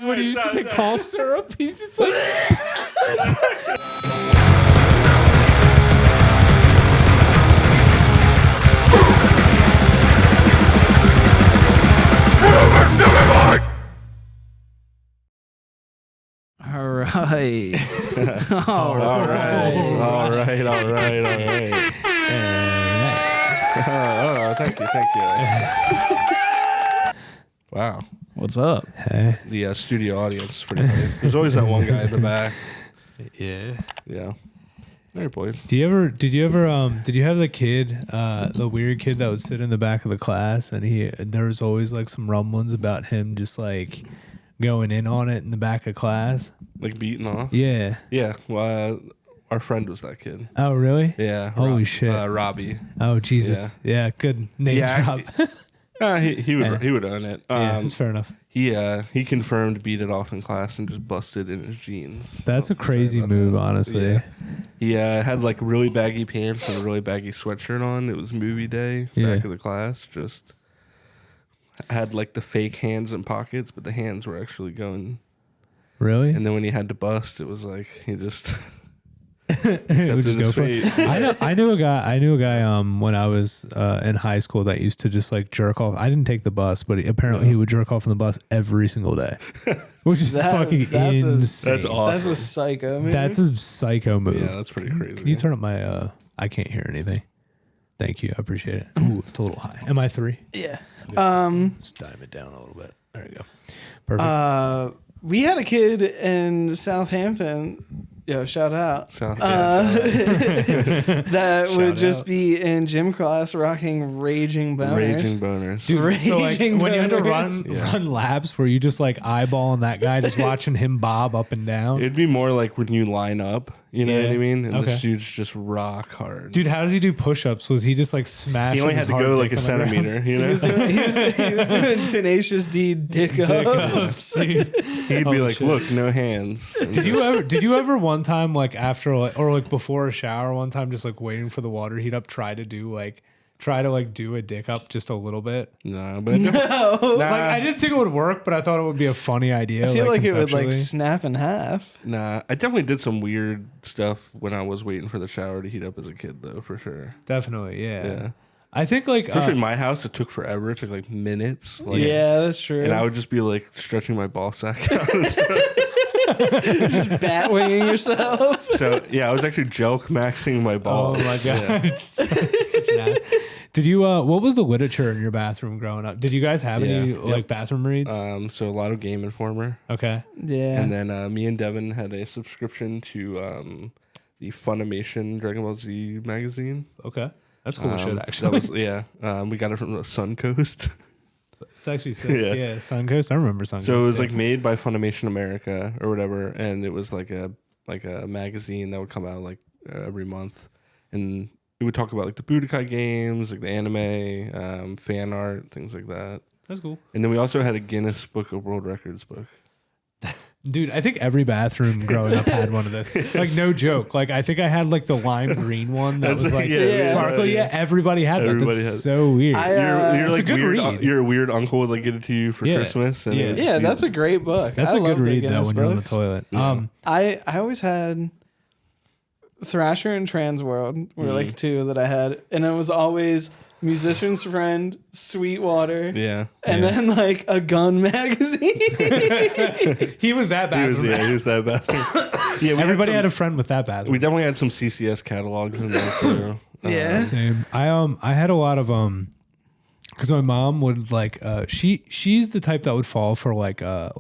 When he used to take cough syrup, he's just like. All right. All right. Oh, thank you. Wow. What's up? Hey. The studio audience is pretty good. There's always that one guy in the back. Yeah. Yeah. All right, boys. Did you have the kid, the weird kid that would sit in the back of the class, and there was always like some rumblings about him just like going in on it in the back of class? Like beating off? Yeah. Yeah. Well, our friend was that kid. Oh, really? Yeah. Holy shit. Robbie. Oh, Jesus. Yeah. Good name drop. He would own it. Yeah, that's fair enough. He confirmed beat it off in class and just busted in his jeans. That's a crazy move, honestly. Yeah. He had like really baggy pants and a really baggy sweatshirt on. It was movie day. Back of the class. Just had like the fake hands and pockets, but the hands were actually going. Really? And then when he had to bust, it was like he just. It would just go for it. I knew a guy when I was in high school that used to just like jerk off. I didn't take the bus, but apparently he would jerk off on the bus every single day, which is fucking insane. That's awesome. That's a psycho move. That's a psycho move. Yeah, that's pretty crazy. Can you turn up my I can't hear anything. Thank you. I appreciate it. Ooh, it's a little high. Am I 3? Yeah. Let's dive it down a little bit. There you go. Perfect. We had a kid in Southampton. Yo, shout out. Shout out. That Shout would just out. be in gym class rocking raging boners. Raging boners. Dude, so like raging when you had to boners. run laps where you just like eyeballing that guy, just watching him bob up and down. It'd be more like when you line up, you know Yeah. what I mean? And Okay. this dude's just rock hard. Dude, how does he do push-ups? Was he just like smashing? He only had his to hard go like dick a on the ground? centimeter, you know? He was doing Tenacious D dick Dick up. ups, dude. He'd Oh, be like, shit. look, no hands. Did you ever one time like after like, or like before a shower one time just like waiting for the water heat up try to do a dick up just a little bit? No, but Like I didn't think it would work, but I thought it would be a funny idea. I feel like it would like conceptually. snap in half. nah, I definitely did some weird stuff when I was waiting for the shower to heat up as a kid, though, for sure. Definitely, yeah. Yeah. I think like Especially in my house, it took forever. It took like minutes. Like, Yeah, that's true. And I would just be like stretching my ball sack out. just batwinging yourself. So, yeah, I was actually joke maxing my oh balls. my god, Yeah. it's such an ass. Did you what was the literature in your bathroom growing up? Did you guys have any Yeah. like bathroom reads? So a lot of Game Informer. Okay. Yeah. And then me and Devin had a subscription to the Funimation Dragon Ball Z magazine. Okay. That's cool shit actually. That was we got it from the Suncoast. It's actually sick. Yeah. Yeah, Suncoast. I remember Suncoast. So it was yeah. like made by Funimation America or whatever, and it was like a magazine that would come out like every month, and it would talk about like the Budokai games, like the anime, fan art, things like that. That's cool. And then we also had a Guinness Book of World Records book. Dude, I think every bathroom growing up had one of those. Like, no joke. Like, I think I had like the lime green one that That's was like- like yeah, sparkly. yeah. Yeah, everybody had that. Everybody That's had- so weird. You're it's like a good weird. read. Your weird uncle would like get it to you for Yeah. Christmas. And Yeah. it would just Yeah, be- that's a great book. That's I a good love the read though Guinness when you're on the books. toilet. Yeah. I always had Thrasher and Transworld were like two that I had, and it was always Musician's Friend, Sweetwater, Yeah. and then like a gun magazine. He was that He was, bathroom. he was that bathroom. Yeah, Everybody some- had a friend with that bathroom. We definitely had some CCS catalogs in there too. Yeah. Same. I had a lot of because my mom would like she's the type that would fall for like a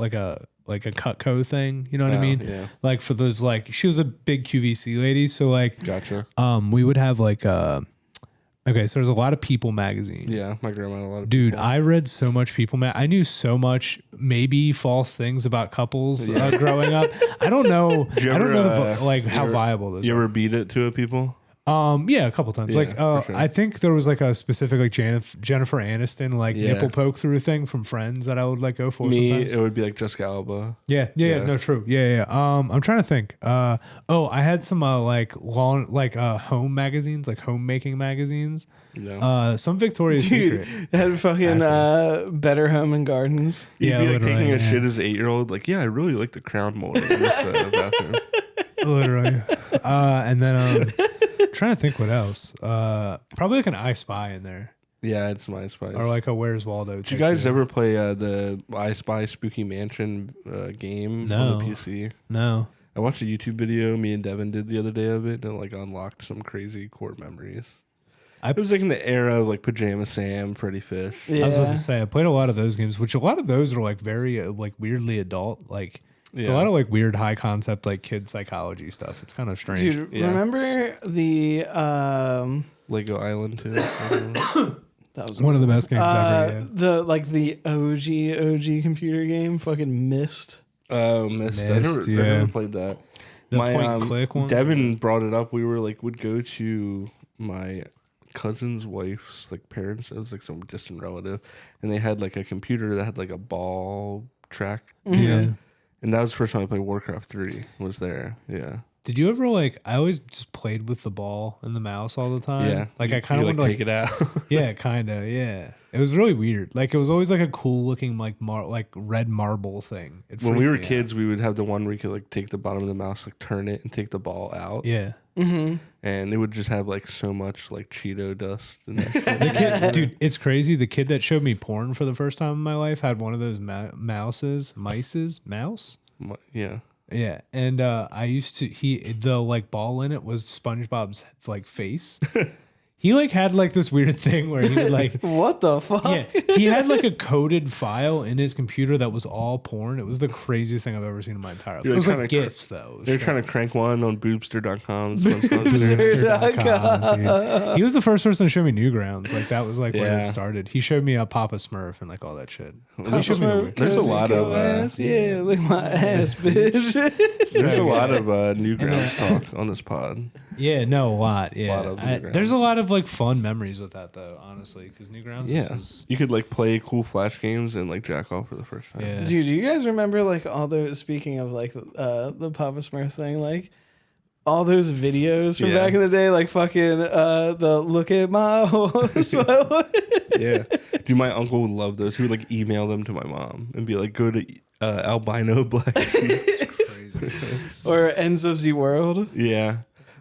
Cutco thing. You know what I Oh, mean? yeah. Like for those like she was a big QVC lady, so like Gotcha. we would have like okay, so there's a lot of People magazine. Yeah, my grandma had a lot of Dude, people. I read so much People I knew so much maybe false things about couples growing up. I don't know. Did you I don't ever, know like how ever- viable those You are. ever beat it to a people? Yeah, a couple times. Yeah, for sure. I think there was like a specific like Jennifer Aniston like nipple poke through thing from Friends that I would like go for. Me, sometimes. it would be like Jessica Alba. Yeah. No, true. Yeah. I'm trying to think. I had some home magazines, like homemaking magazines. No. Some Victoria's Dude, Secret. it had fucking Better Home and Gardens. You'd be like literally, taking a shit as an 8-year-old. Like, yeah, I really like the crown mold in this bathroom. Literally. And then trying to think what else. Probably like an I Spy in there. Yeah, it's my Spice. Or like a Where's Waldo. Did you guys ever play the I Spy Spooky Mansion game on the PC? No. I watched a YouTube video me and Devin did the other day of it, and it like unlocked some crazy core memories. It was like in the era of like Pajama Sam, Freddy Fish. Yeah. I was about to say I played a lot of those games, which a lot of those are like very like weirdly adult. Like it's a lot of like weird high concept like kid psychology stuff. It's kind of strange. Dude, remember the Lego Island too? that was one of the best games ever. Yeah. the OG computer game, fucking Myst. Oh, Myst. I never played that. The point click one. Devin brought it up. We were like would go to my cousin's wife's like parents. It was like some distant relative, and they had like a computer that had like a ball track. Yeah. And that was the first time I played Warcraft 3. Was there? Yeah. Did you ever like? I always just played with the ball and the mouse all the time. Yeah. Like I kind of like wanted take it out. yeah, kind of. Yeah. It was really weird. Like it was always like a cool looking like red marble thing. When we were kids, we would have the one where you could like take the bottom of the mouse, like turn it and take the ball out. Yeah. Mm-hmm. And it would just have like so much like Cheeto dust in that shit. The kid, dude, it's crazy. The kid that showed me porn for the first time in my life had one of those mouse. Yeah. Yeah, and I used to the like ball in it was SpongeBob's like face. He like had like this weird thing where he would like What the fuck? yeah, he had like a coded file in his computer that was all porn. It was the craziest thing I've ever seen in my entire life. It was like GIFs though. They're trying to crank one on boobster.com. Dude. He was the first person to show me Newgrounds. Like that was like where it started. He showed me a Papa Smurf and like all that shit. There's a lot of yeah, look at my ass, bitch. there's a lot of Newgrounds talk on this pod. Yeah, no, a lot. Yeah, Newgrounds. there's a lot of like fun memories with that though, honestly, because Newgrounds. Yeah, you could like play cool Flash games and like jack off for the first time. Yeah. Dude, do you guys remember like all those? Speaking of like the Papa Smurf thing, like all those videos from back in the day, like fucking the look at my horse. Yeah, dude, my uncle would love those. He would like email them to my mom and be like, "Go to albino black sheep." Or Ends of the World. Yeah,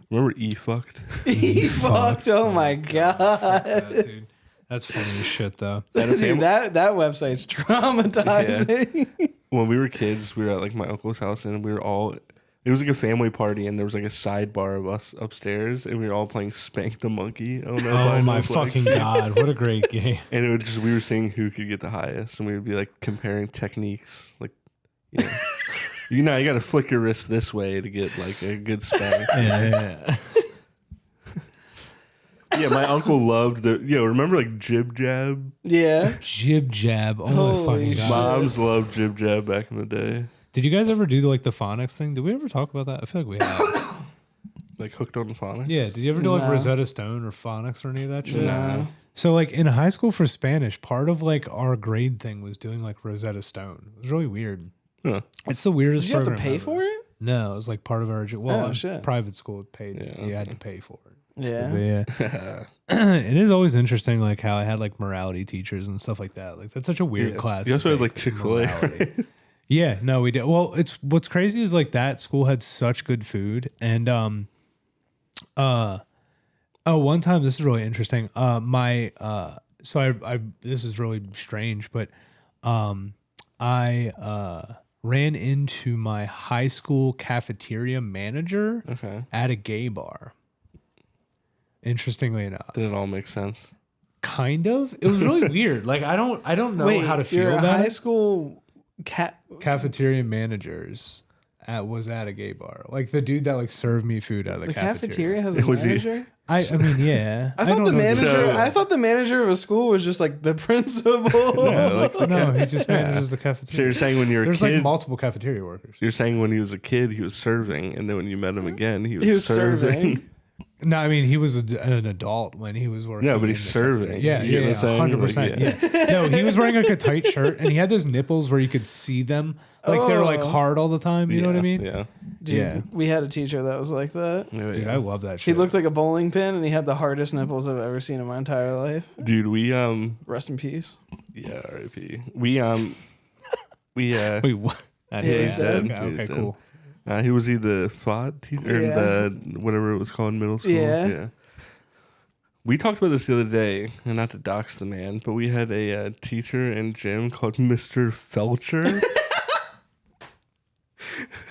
remember fucked? Fucked. Oh my god. Dude. That's funny as shit though. Dude, that website's traumatizing. Yeah. When we were kids, we were at like my uncle's house, and we were all. It was like a family party, and there was like a sidebar of us upstairs, and we were all playing Spank the Monkey. Oh my fucking god! What a great game! And it would just we were seeing who could get the highest, and we would be like comparing techniques, like you know, you got to flick your wrist this way to get like a good spank. Yeah. Yeah, my uncle loved remember like Jib Jab? Yeah. Jib Jab. Oh Holy my fucking god! shit. Moms loved Jib Jab back in the day. Did you guys ever do like the phonics thing? Did we ever talk about that? I feel like we have. Like hooked on phonics? Yeah. Did you ever do like No. Rosetta Stone or phonics or any of that shit? No. So like in high school for Spanish, part of like our grade thing was doing like Rosetta Stone. It was really weird. Huh. It's the weirdest. Did you have to program pay ever. for it? No, it was like part of our shit. private school paid. Yeah, You had to pay for it. Yeah. But yeah. It is always interesting like how I had like morality teachers and stuff like that. Like that's such a weird class. You also to had like take, Chick-fil-A, morality. right? Yeah, no, we did. Well, it's what's crazy is like that school had such good food, and one time this is really interesting. So I this is really strange, but I ran into my high school cafeteria manager at a gay bar. Interestingly enough, Did it all make sense? kind of. It was really weird. Like I don't know how to feel your about high it. school Cafeteria managers was at a gay bar. Like the dude that like served me food out of the cafeteria has a Was he- manager? I mean, yeah. I thought don't the know manager. So- I thought the manager of a school was just like the principal. No, he just manages the So cafeteria. you're saying when you're a There's kid, like multiple cafeteria workers. you're saying when he was a kid, he was serving, and then when you met him again, he was He was serving. serving. No, I mean he was an adult when he was working. Yeah, but he's serving. Yeah, You know what I'm saying? 100%. Like, Yeah. No, he was wearing like a tight shirt, and he had those nipples where you could see them, like they're like hard all the time. You know what I mean? Yeah. Dude, Yeah. we had a teacher that was like that. Yeah, Dude, yeah. I love that He shit. looked like a bowling pin, and he had the hardest nipples I've ever seen in my entire life. Dude, we Rest in peace. yeah, R.I.P. We Wait, what? I Yeah, he's dead. Okay, He's okay, dead. cool. Was he the FOD teacher? Yeah. The whatever it was called in middle school? Yeah. We talked about this the other day, and not to dox the man, but we had a teacher in gym called Mr. Felcher.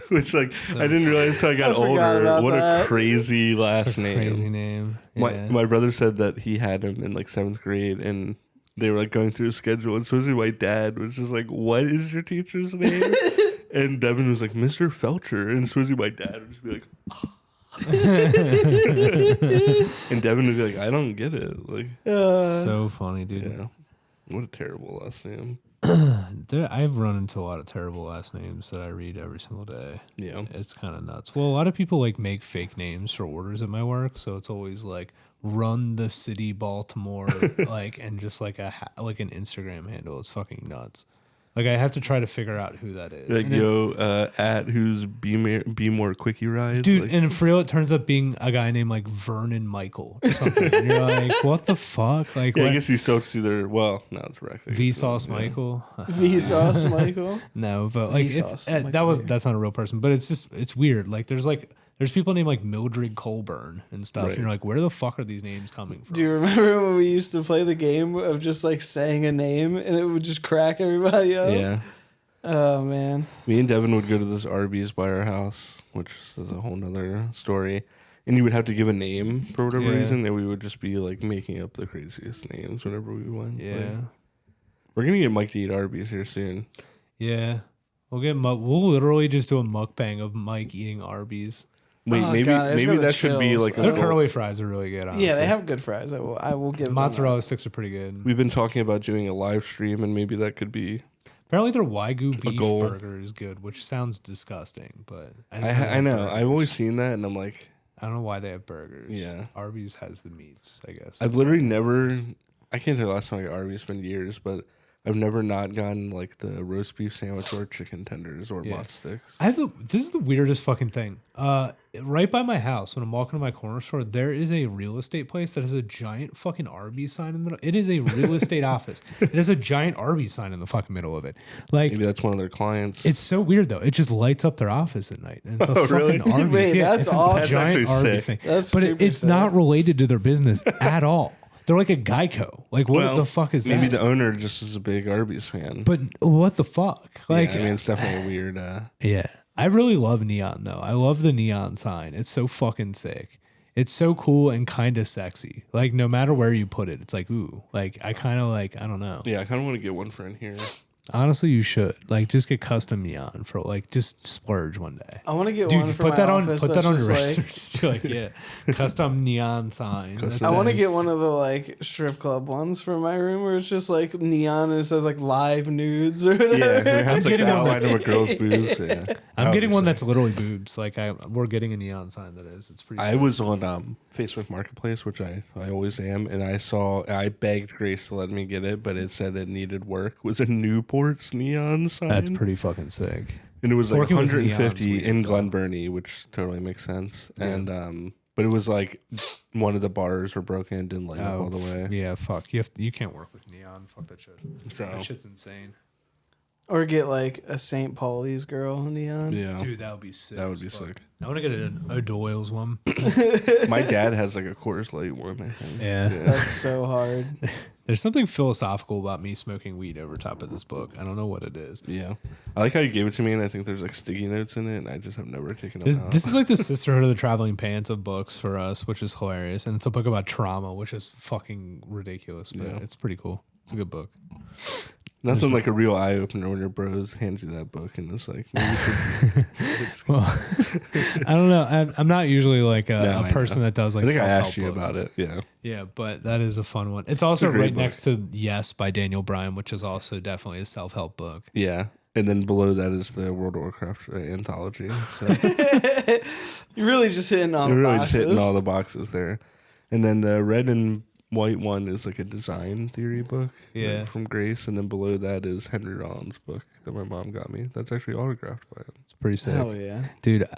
Which, like, I didn't realize until I got forgot older. about What that. a crazy last That's a name. crazy name. Yeah. My brother said that he had him in like 7th grade, and they were like going through his schedule, and especially my dad was just like, "What is your teacher's name?" And Devin was like, "Mr. Felcher," and especially my dad would just be like, and Devin would be like, "I don't get it." Like, So funny, dude. yeah, what a terrible last name. I've run into a lot of terrible last names that I read every single day. Yeah, It's kind of nuts. Well, a lot of people like make fake names for orders at my work, so it's always like "Run the City Baltimore," like, and just like like an Instagram handle. It's fucking nuts. Like I have to try to figure out who that is. like And then- at who's be more quickie ride, dude, like, and for real, it turns up being a guy named like Vernon Michael or something. And you're like, what the fuck? Like, yeah, I what? guess he's so either. Well, no, it's Rex. I guess, Vsauce yeah. Michael. Vsauce Michael. No, but like Vsauce it's that's not a real person, but it's weird. Like there's people named like Mildred Colburn and stuff. Right. And you're like, where the fuck are these names coming from? Do you remember when we used to play the game of just like saying a name and it would just crack everybody up? Yeah. Oh man. Me and Devin would go to this Arby's by our house, which is a whole nother story. And you would have to give a name for whatever Yeah. reason, and we would just be like making up the craziest names whenever we went. Yeah, Like, we're gonna get Mike to eat Arby's here soon. yeah. We'll literally just do a mukbang of Mike eating Arby's. Wait, Oh, maybe God, I just maybe got that the should be chills. like Their a curly fries are really good. Honestly. Yeah, they have good fries. I will give them mozzarella sticks are pretty good. We've been talking about doing a live stream, and maybe that could be. Apparently, their Wagyu beef goal. burger is good, which sounds disgusting, but I know. I've always seen that, and I'm like, I don't know why they have burgers. Yeah. Arby's has the meats, I guess. I've literally never. I can't tell the last time I got Arby's. It's been years, but I've never not gotten like the roast beef sandwich or chicken tenders or Yeah. mott sticks. This is the weirdest fucking thing. Right by my house, when I'm walking to my corner store, there is a real estate place that has a giant fucking Arby's sign in the middle. It is a real estate office. It has a giant Arby's sign in the fucking middle of it. Like, Maybe that's one of their clients. it's so weird though. It just lights up their office at night. And it's a Oh, really? fucking Arby's. Wait, Yeah, that's it's a awesome. That's giant actually Arby's sick. thing. That's but super it's sick. not related to their business at all. They're like a Geico. Like, what the fuck is maybe that? the owner just is a big Arby's fan. But what the fuck? Like, yeah, I mean, it's definitely a weird. yeah. I really love neon though. I love the neon sign. It's so fucking sick. It's so cool and kind of sexy. Like no matter where you put it, it's like ooh. Like I kind of like I don't know. Yeah, I kind of want to get one for in here. Honestly, you should like just get custom neon for like just splurge one day. I want to get Dude, one for put my that on. office. Put that that's on your just, like, register. Like yeah, custom neon sign. Custom- that I want to says- get one of the like strip club ones for my room where it's just like neon and it says like live nudes or whatever. Yeah, it has like getting the one outline of a girl's boobs. Yeah, I'm getting one that's literally boobs. Like we're getting a neon sign that is. It's pretty. I sick. was on Facebook Marketplace, which I always am, and I begged Grace to let me get it, but it said it needed work. It was a Newport's neon sign. That's pretty fucking sick. And it was like Working with 150 neon's in weird. Glen Burnie, which totally makes sense. And but it was like one of the bars were broken and didn't light up all the way. Yeah, fuck. You can't work with neon. Fuck that shit. So That shit's insane. Or get like a St. Pauli's girl neon. yeah, Dude, that would be sick. that would as be fuck. sick. I want to get a Doyle's one. My dad has like a Coors Light one, I think. Yeah. That's so hard. There's something philosophical about me smoking weed over top of this book. I don't know what it is. Yeah. I like how you gave it to me, and I think there's like sticky notes in it, and I just have never taken them out. This is like the Sisterhood of the Traveling Pants of books for us, which is hilarious. And it's a book about trauma, which is fucking ridiculous, but Yeah. it's pretty cool. It's a good book. Nothing like a real eye opener when your bros hands you that book, and it's like, maybe you should. Well, I don't know. I'm not usually like No, a I person know. that does like I think I self-help asked you books. about it. Yeah. Yeah, but that is a fun one. It's also It's a great right book. next to Yes by Daniel Bryan, which is also definitely a self-help book. Yeah. And then below that is the World of Warcraft anthology. So You're really just hitting all you're the really boxes. just hitting all the boxes there. And then the red and white one is like a design theory book, Yeah. like, from Grace. And then below that is Henry Rollins' book that my mom got me. That's actually autographed by him. It's pretty sick. Hell yeah. Dude,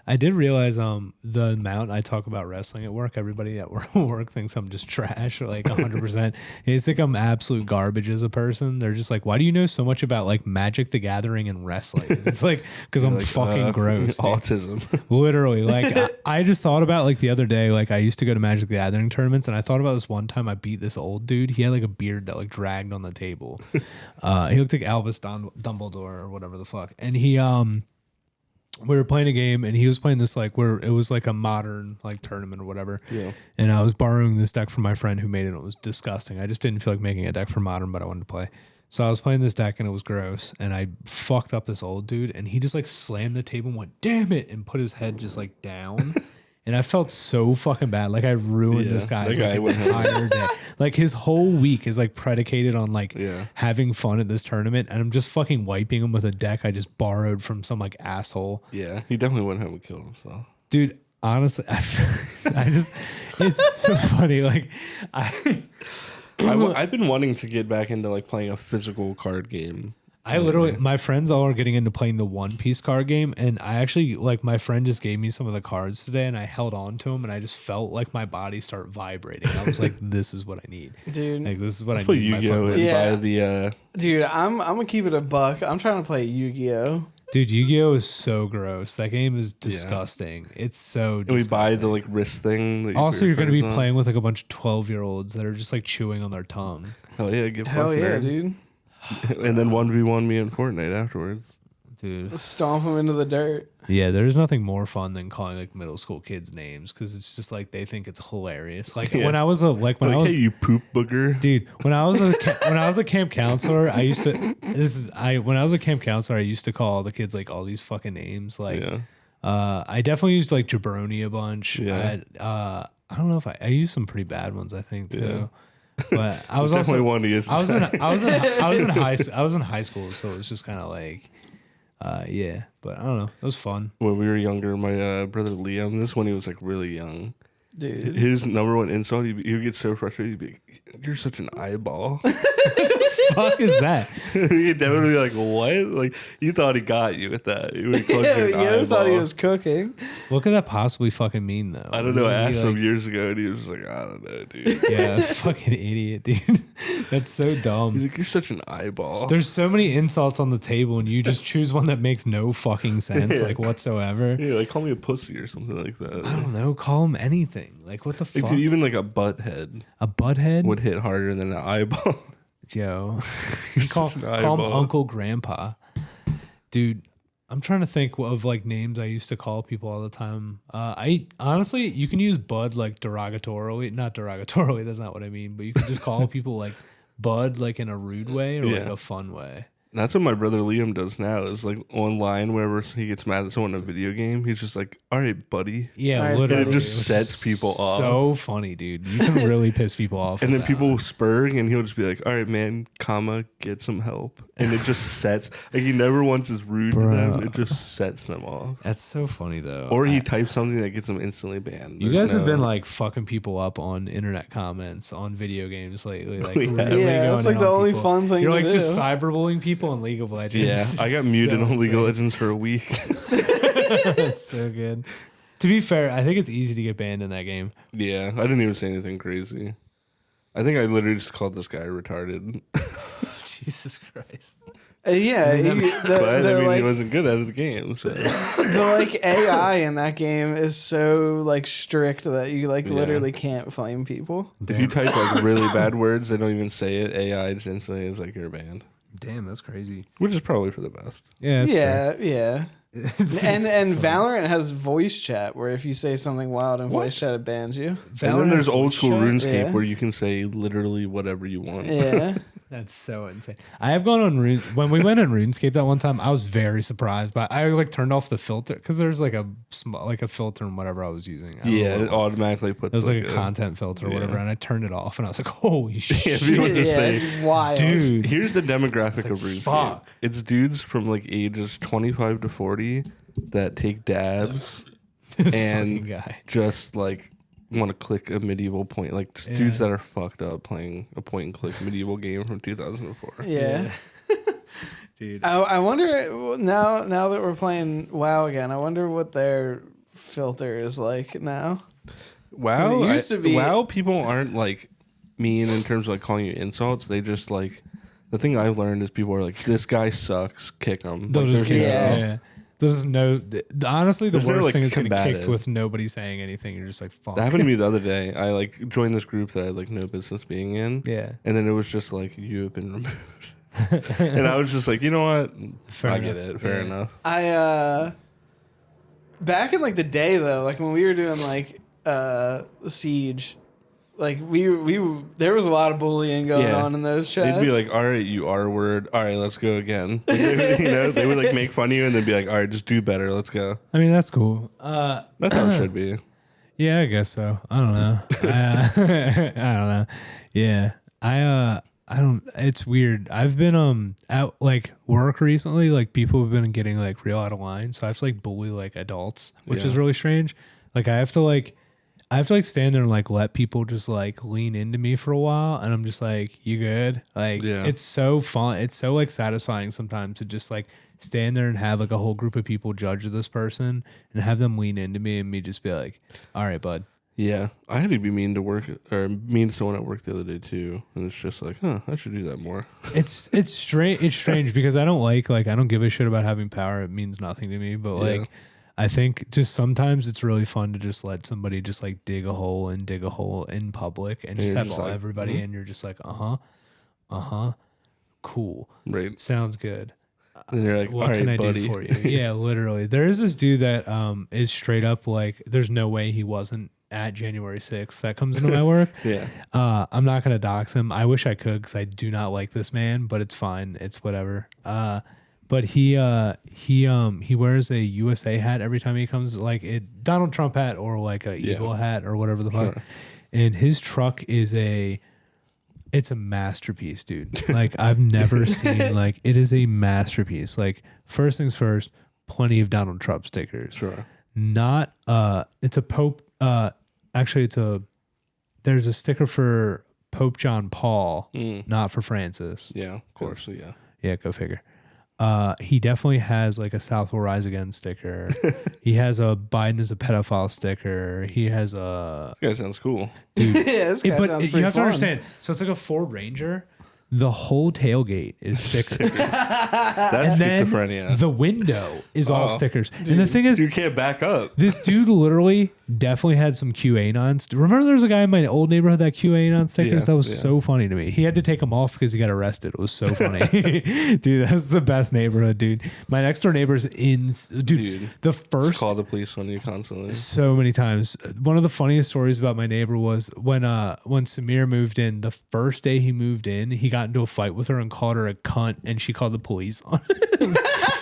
I did realize the amount I talk about wrestling at work, everybody at work thinks I'm just trash, or like 100%. They think I'm absolute garbage as a person. They're just like, why do you know so much about like Magic the Gathering and wrestling? It's like, because I'm Like, fucking gross. dude. Autism. Literally. Like, I just thought about like the other day, like I used to go to Magic the Gathering tournaments, and I thought about this one time I beat this old dude. He had like a beard that like dragged on the table. He looked like Albus Dumbledore or whatever the fuck. And we were playing a game, and he was playing this like where it was like a modern like tournament or whatever. Yeah. And I was borrowing this deck from my friend who made it. It was disgusting. I just didn't feel like making a deck for modern, but I wanted to play. So I was playing this deck, and it was gross. And I fucked up this old dude, and he just like slammed the table and went, "Damn it!" and put his head just like down. And I felt so fucking bad. Like I ruined this guy's that guy like, entire day. Like his whole week is like predicated on like having fun at this tournament. And I'm just fucking wiping him with a deck I just borrowed from some like asshole. Yeah, he definitely went home and killed himself. Dude, honestly, I just, it's so funny. Like I've been wanting to get back into like playing a physical card game. I literally, my friends all are getting into playing the One Piece card game, and I actually, like, my friend just gave me some of the cards today, and I held on to them, and I just felt like my body start vibrating. I was like, this is what I need. Dude. Like, this is what Let's I play need. Yu-Gi-Oh! And buy the... Dude, I'm gonna keep it a buck. I'm trying to play Yu-Gi-Oh! Dude, Yu-Gi-Oh! Is so gross. That game is disgusting. It's so disgusting. And we buy the, like, wrist thing. That Also, you're going to be on. playing with, like, a bunch of 12-year-olds that are just, like, chewing on their tongue. Hell yeah, get Hell fucked, yeah, nerd. dude. And then 1v1 me in Fortnite afterwards. Dude. Stomp them into the dirt. Yeah, there's nothing more fun than calling like middle school kids names, because it's just like they think it's hilarious. Like when I was I was, hey, you poop booger, dude. When I was a camp counselor, I used to when I was a camp counselor, I used to call the kids like all these fucking names. Like, I definitely used like jabroni a bunch. Yeah. I don't know if I used some pretty bad ones, I think too. Yeah. But I was definitely also one to get. I was in high school, so it was just kind of like. Yeah, but I don't know. It was fun. When we were younger, my brother Liam, this one he was like really young. Dude. His number one insult, he would get so frustrated. He'd be like, "You're such an eyeball." Fuck is that? He'd definitely be like, "What?" Like you thought he got you with that. He would call you an eyeball. thought he was cooking. What could that possibly fucking mean, though? I don't know. I asked him years ago, and he was like, "I don't know, dude." Yeah, fucking idiot, dude. That's so dumb. He's like, "You're such an eyeball." There's so many insults on the table, and you just choose one that makes no fucking sense, like whatsoever. Yeah, like call me a pussy or something like that. I don't know. Call him anything. Like what the fuck? Like, even like a butt head. A butt head would hit harder than an eyeball. Yo, call him Uncle Grandpa, dude. I'm trying to think of like names I used to call people all the time. I honestly, you can use bud like derogatorily, not derogatorily. That's not what I mean. But you can just call people like bud like in a rude way or like a fun way. That's what my brother Liam does now. Is like online whenever he gets mad at someone in a video game, he's just like, "All right, buddy." Yeah, right, literally, and it just sets people off. So funny, dude. You can really piss people off. And then people spur, and he'll just be like, "All right, man, comma, get some help." And it just sets. Like he never once is rude to them. It just sets them off. That's so funny though. Or he types something that gets them instantly banned. You guys have been like fucking people up on internet comments on video games lately. Like, yeah, it's like the only fun thing. You're like just cyberbullying people in League of Legends. Yeah, I got muted on League of Legends for a week. That's so good. To be fair, I think it's easy to get banned in that game. Yeah, I didn't even say anything crazy. I think I literally just called this guy retarded. Jesus Christ. Yeah, he wasn't good at the game. So. The like AI in that game is so like strict that you like literally can't flame people. If you type like really bad words, they don't even say it. AI just instantly is like you're banned. Damn, that's crazy. Which is probably for the best. Yeah, yeah. And Valorant has voice chat where if you say something wild in voice chat, it bans you. And then there's old school RuneScape where you can say literally whatever you want. Yeah. That's so insane. I have gone on when we went on RuneScape that one time. I was very surprised, but I like turned off the filter because there's like a filter and whatever I was using. It automatically puts. It was like a content filter or whatever, and I turned it off, and I was like, "Holy shit!" It's wild, dude. Here's the demographic of RuneScape. fuck. It's dudes from like ages 25 to 40 that take dabs This and fucking guy. just like want to click a medieval point, like just dudes that are fucked up playing a point and click medieval game from 2004. Yeah. Dude. I wonder now that we're playing WoW again. I wonder what their filter is like now. WoW, It used to be- WoW people aren't like mean in terms of like calling you insults. They just like the thing I've learned is people are like, this guy sucks, kick him. They'll Like, just there's kick no- it. Yeah. This is honestly the There's no, worst like, thing is getting combative. kicked with nobody saying anything. You're just like, fuck. That happened to me the other day. I like joined this group that I had like no business being in. Yeah. And then it was just like, you have been removed. And I was just like, you know what? I get it. Fair enough. I back in like the day though, like when we were doing like Siege, like we there was a lot of bullying going on in those chats. They'd be like, all right, you R word. All right, let's go again. Like, they would like make fun of you and then be like, all right, just do better. Let's go. I mean, that's cool. That's how it should be. Yeah, I guess so. I don't know. I don't know. Yeah. I don't, it's weird. I've been at like work recently, like people have been getting like real out of line. So I have to like bully like adults, which is really strange. Like I have to stand there and like let people just like lean into me for a while, and I'm just like, you good? Like it's so fun. It's so like satisfying sometimes to just like stand there and have like a whole group of people judge this person and have them lean into me and me just be like, all right, bud. Yeah, I had to be mean to someone at work the other day too, and it's just like, I should do that more. It's strange. It's strange because I don't give a shit about having power. It means nothing to me. But like, I think just sometimes it's really fun to just let somebody just like dig a hole in public and just have just like, everybody, and you're just like, cool, Right? sounds good. And you're like, What all right, can I buddy. do for you? Yeah, literally. There is this dude that is straight up like, there's no way he wasn't at January 6th that comes into my work. Yeah. I'm not gonna dox him. I wish I could because I do not like this man, but it's fine. It's whatever. But he wears a USA hat every time he comes, like a Donald Trump hat or like a Eagle hat or whatever the fuck. Sure. And his truck is it's a masterpiece, dude. Like I've never seen like, it is a masterpiece. Like first things first, plenty of Donald Trump stickers. Sure. Not it's a Pope. Actually, there's a sticker for Pope John Paul, not for Francis. Yeah, of course. Yeah. Yeah, go figure. He definitely has like a South will rise again sticker. He has a Biden is a pedophile sticker. He has a. This guy sounds cool. Dude, Yeah, this guy sounds but pretty you have to fun. understand. So it's like a Ford Ranger. The whole tailgate is stickers. That's And then schizophrenia. the window is all stickers. And the thing is, You can't back up. this dude literally definitely had some QAnon. Remember there was a guy in my old neighborhood that QAnon stickers? Yeah, That was so funny to me. He had to take them off because he got arrested. It was so funny. Dude, that's the best neighborhood, dude. My next door neighbor's dude. The Just first call the police on you constantly. so many times. One of the funniest stories about my neighbor was when Samir moved in, the first day he moved in, he got into a fight with her and called her a cunt, and she called the police on him.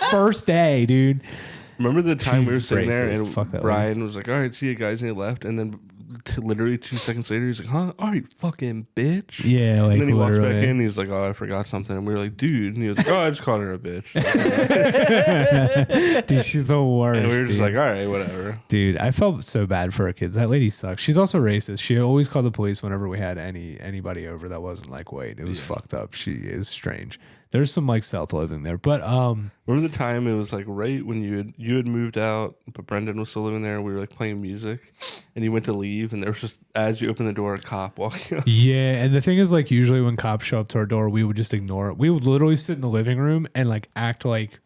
First day, dude. Remember the time we were Jesus sitting there racist. and Fuck that Brian was like, all right, see you guys, and he left. And then literally 2 seconds later, he's like, huh? All right, fucking bitch. Yeah, like And then he walks back literally. in and he's like, oh, I forgot something. And we were like, dude. And he was like, oh, I just called her a bitch. Dude, she's the worst. And we were just dude. like, all right, whatever. Dude, I felt so bad for her kids. That lady sucks. She's also racist. She always called the police whenever we had anybody over that wasn't like white. It was fucked up. She is strange. There's some like self-loathing there, but Remember the time it was like right when you had moved out, but Brendan was still living there. And we were like playing music, and you went to leave, and there was just as you opened the door, a cop walking up. yeah. And the thing is, like, usually when cops show up to our door, we would just ignore it. We would literally sit in the living room and like act like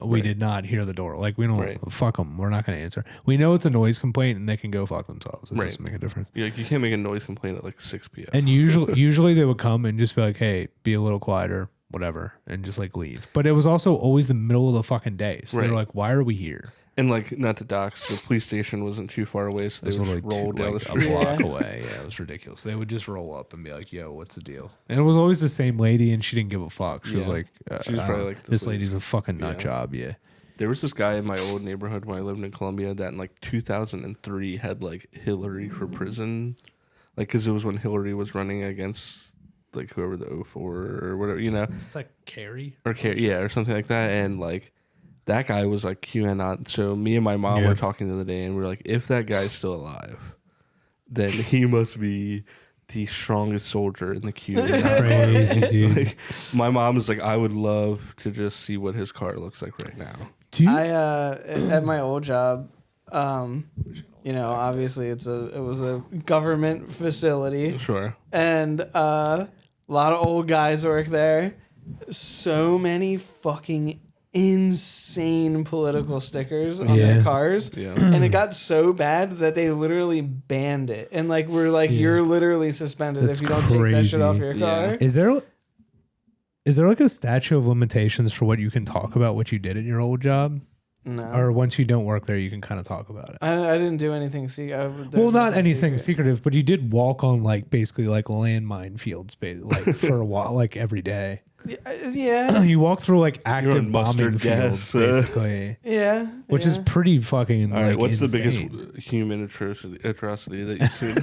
we did not hear the door. Like we don't fuck them. We're not going to answer. We know it's a noise complaint, and they can go fuck themselves. It doesn't make a difference. You're like, you can't make a noise complaint at like 6 p.m. And usually they would come and just be like, "Hey, be a little quieter." Whatever, and just like leave. But it was also always the middle of the fucking day. So they're like, why are we here? And like, not to dox, the police station wasn't too far away, so they would just roll down the street. A block away. Yeah, it was ridiculous. They would just roll up and be like, "Yo, what's the deal?" And it was always the same lady, and she didn't give a fuck. She was like, she was probably like, "This lady's a fucking nut job." Yeah. There was this guy in my old neighborhood when I lived in Columbia that in like 2003 had like Hillary for prison, like because it was when Hillary was running against like whoever the 04 or whatever, you know. It's like Carrie or or something like that, and like. That guy was like QAnon. So me and my mom were talking the other day, and we were like, if that guy's still alive, then he must be the strongest soldier in the QAnon. crazy dude. Like, my mom was like, I would love to just see what his car looks like right now. At my old job, you know, obviously it was a government facility. Sure. And a lot of old guys work there. So many fucking insane political stickers on their cars, and it got so bad that they literally banned it, and like we're like, you're literally suspended if you don't take that shit off your car. Is there like a statute of limitations for what you can talk about what you did in your old job? No. Or once you don't work there, you can kind of talk about it. I didn't do anything secret. Well, not anything secretive, but you did walk on like basically like landmine fields, like for a while, like every day. Yeah. You walk through like active bombing gas, fields, basically. Yeah. Which is pretty fucking. All right, like, what's insane. the biggest human atrocity that you've seen?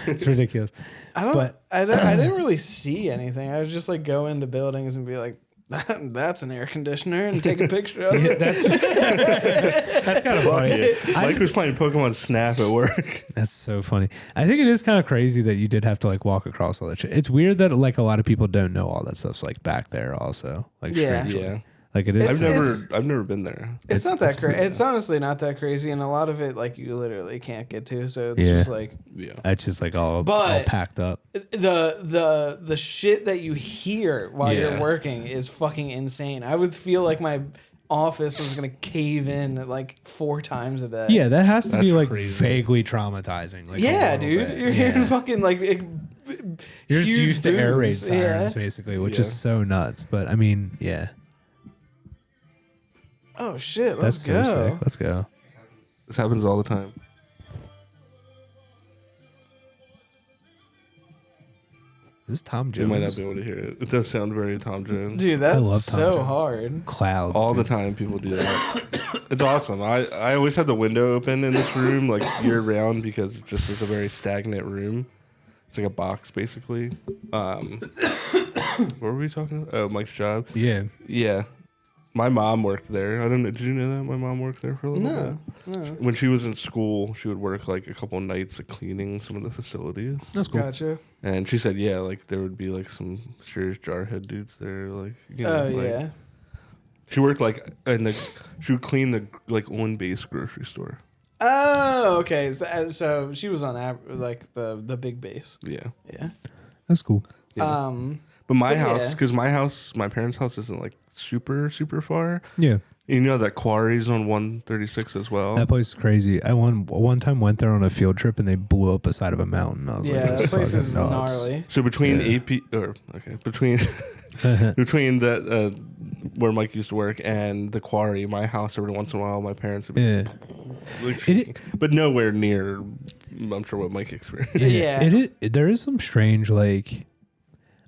It's ridiculous. I didn't really see anything. I was just like go into buildings and be like, that's an air conditioner, and take a picture of it. That's kind of funny. Mike was playing Pokemon Snap at work. That's so funny. I think it is kind of crazy that you did have to like walk across all that shit. It's weird that like a lot of people don't know all that stuff's like back there also. Like strangely. Like it is. I've never been there. It's not that crazy. It's honestly not that crazy, and a lot of it like you literally can't get to. So it's just like it's just like all packed up. The shit that you hear while you're working is fucking insane. I would feel like my office was gonna cave in like 4 times a day. Yeah, that has to be like vaguely traumatizing. Like dude, you're hearing fucking like you're just used to air raid sirens basically, which is so nuts. But I mean, Oh shit! Let's go. So sick. Let's go. This happens all the time. Is this Tom Jones? You might not be able to hear it. It does sound very Tom Jones. Dude, that's so hard. Clouds. All the time people do that. It's awesome. I always have the window open in this room like year round because it just is a very stagnant room. It's like a box basically. What were we talking about? Oh, Mike's job. Yeah. Yeah. My mom worked there. I don't know. Did you know that my mom worked there for a little bit? No. When she was in school, she would work like a couple nights of cleaning some of the facilities. That's cool. Gotcha. And she said, like there would be like some serious jarhead dudes there, like you know. Yeah. She worked like she would clean the like on-base grocery store. Oh, okay. So she was on like the big base. Yeah. Yeah. That's cool. Yeah. But my house, because my parents' house isn't like super far. Yeah. You know that quarry's on 136 as well. That place is crazy. I one time went there on a field trip and they blew up the side of a mountain. I was like, that place is gnarly. So between between that where Mike used to work and the quarry, my house every once in a while, my parents would be but nowhere near. I'm sure what Mike experienced. There is some strange like.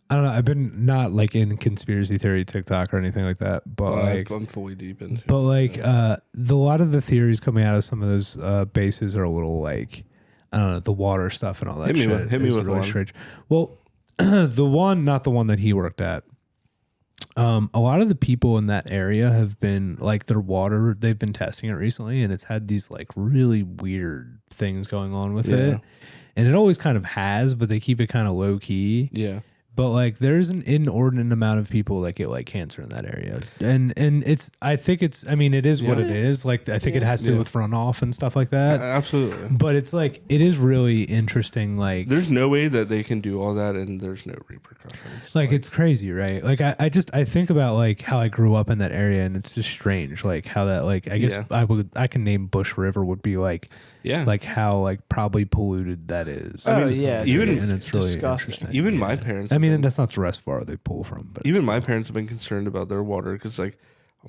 I don't know. I've been not like in conspiracy theory TikTok or anything like that, but like I'm fully deep into. But like a lot of the theories coming out of some of those bases are a little like I don't know the water stuff and all that. Hit me with really one. Strange. Well, not the one that he worked at. A lot of the people in that area have been like their water. They've been testing it recently, and it's had these like really weird things going on with it, and it always kind of has, but they keep it kind of low key. Yeah. But like there's an inordinate amount of people that get like cancer in that area. And it is what it is. Like I think it has to do with runoff and stuff like that. Absolutely. But it's like it is really interesting. Like there's no way that they can do all that and there's no repercussions. Like it's crazy, right? Like I think about like how I grew up in that area and it's just strange. Like how that like I guess I can name Bush River would be like like how like probably polluted that is. Oh yeah, even and it's really disgusting. interesting. Even my parents. I mean, that's not the reservoir they pull from, but even my parents have been concerned about their water because like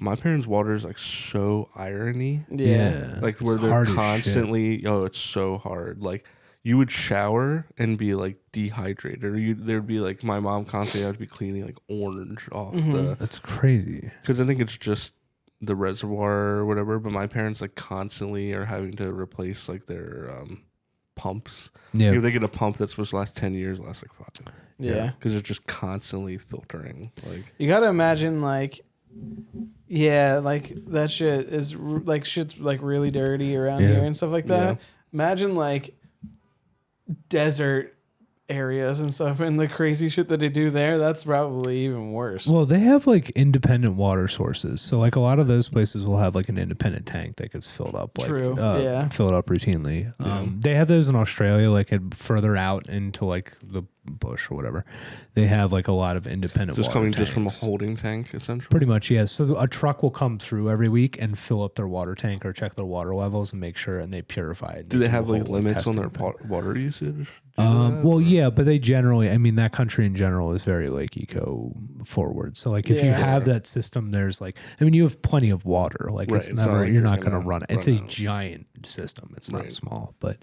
My parents' water is like so irony. Yeah. Like where they're constantly, it's so hard. Like you would shower and be like dehydrated, or there'd be like my mom constantly had to be cleaning like orange off the. That's crazy. Because I think it's just the reservoir or whatever. But my parents like constantly are having to replace like their pumps. Yeah, they get a pump that's supposed to last 10 years, last like 5. Yeah. Because it's just constantly filtering. Like you gotta imagine like. Yeah, like that shit is like shit's like really dirty around here and stuff like that. Yeah. Imagine like desert areas and stuff and the crazy shit that they do there. That's probably even worse. Well, they have like independent water sources, so like a lot of those places will have like an independent tank that gets filled up. Like, filled up routinely. They have those in Australia, like further out into like the bush or whatever. They have like a lot of independent. Just water coming tanks. just from a holding tank, essentially. Pretty much, yes. So a truck will come through every week and fill up their water tank or check their water levels and make sure, and they purify it. Do they have like limits on their water usage? Well, yeah, but they generally, I mean, that country in general is very like eco forward. So like if you have that system, there's like, I mean, you have plenty of water. Like it's never, you're not going to run it. It's a giant system. It's not small, but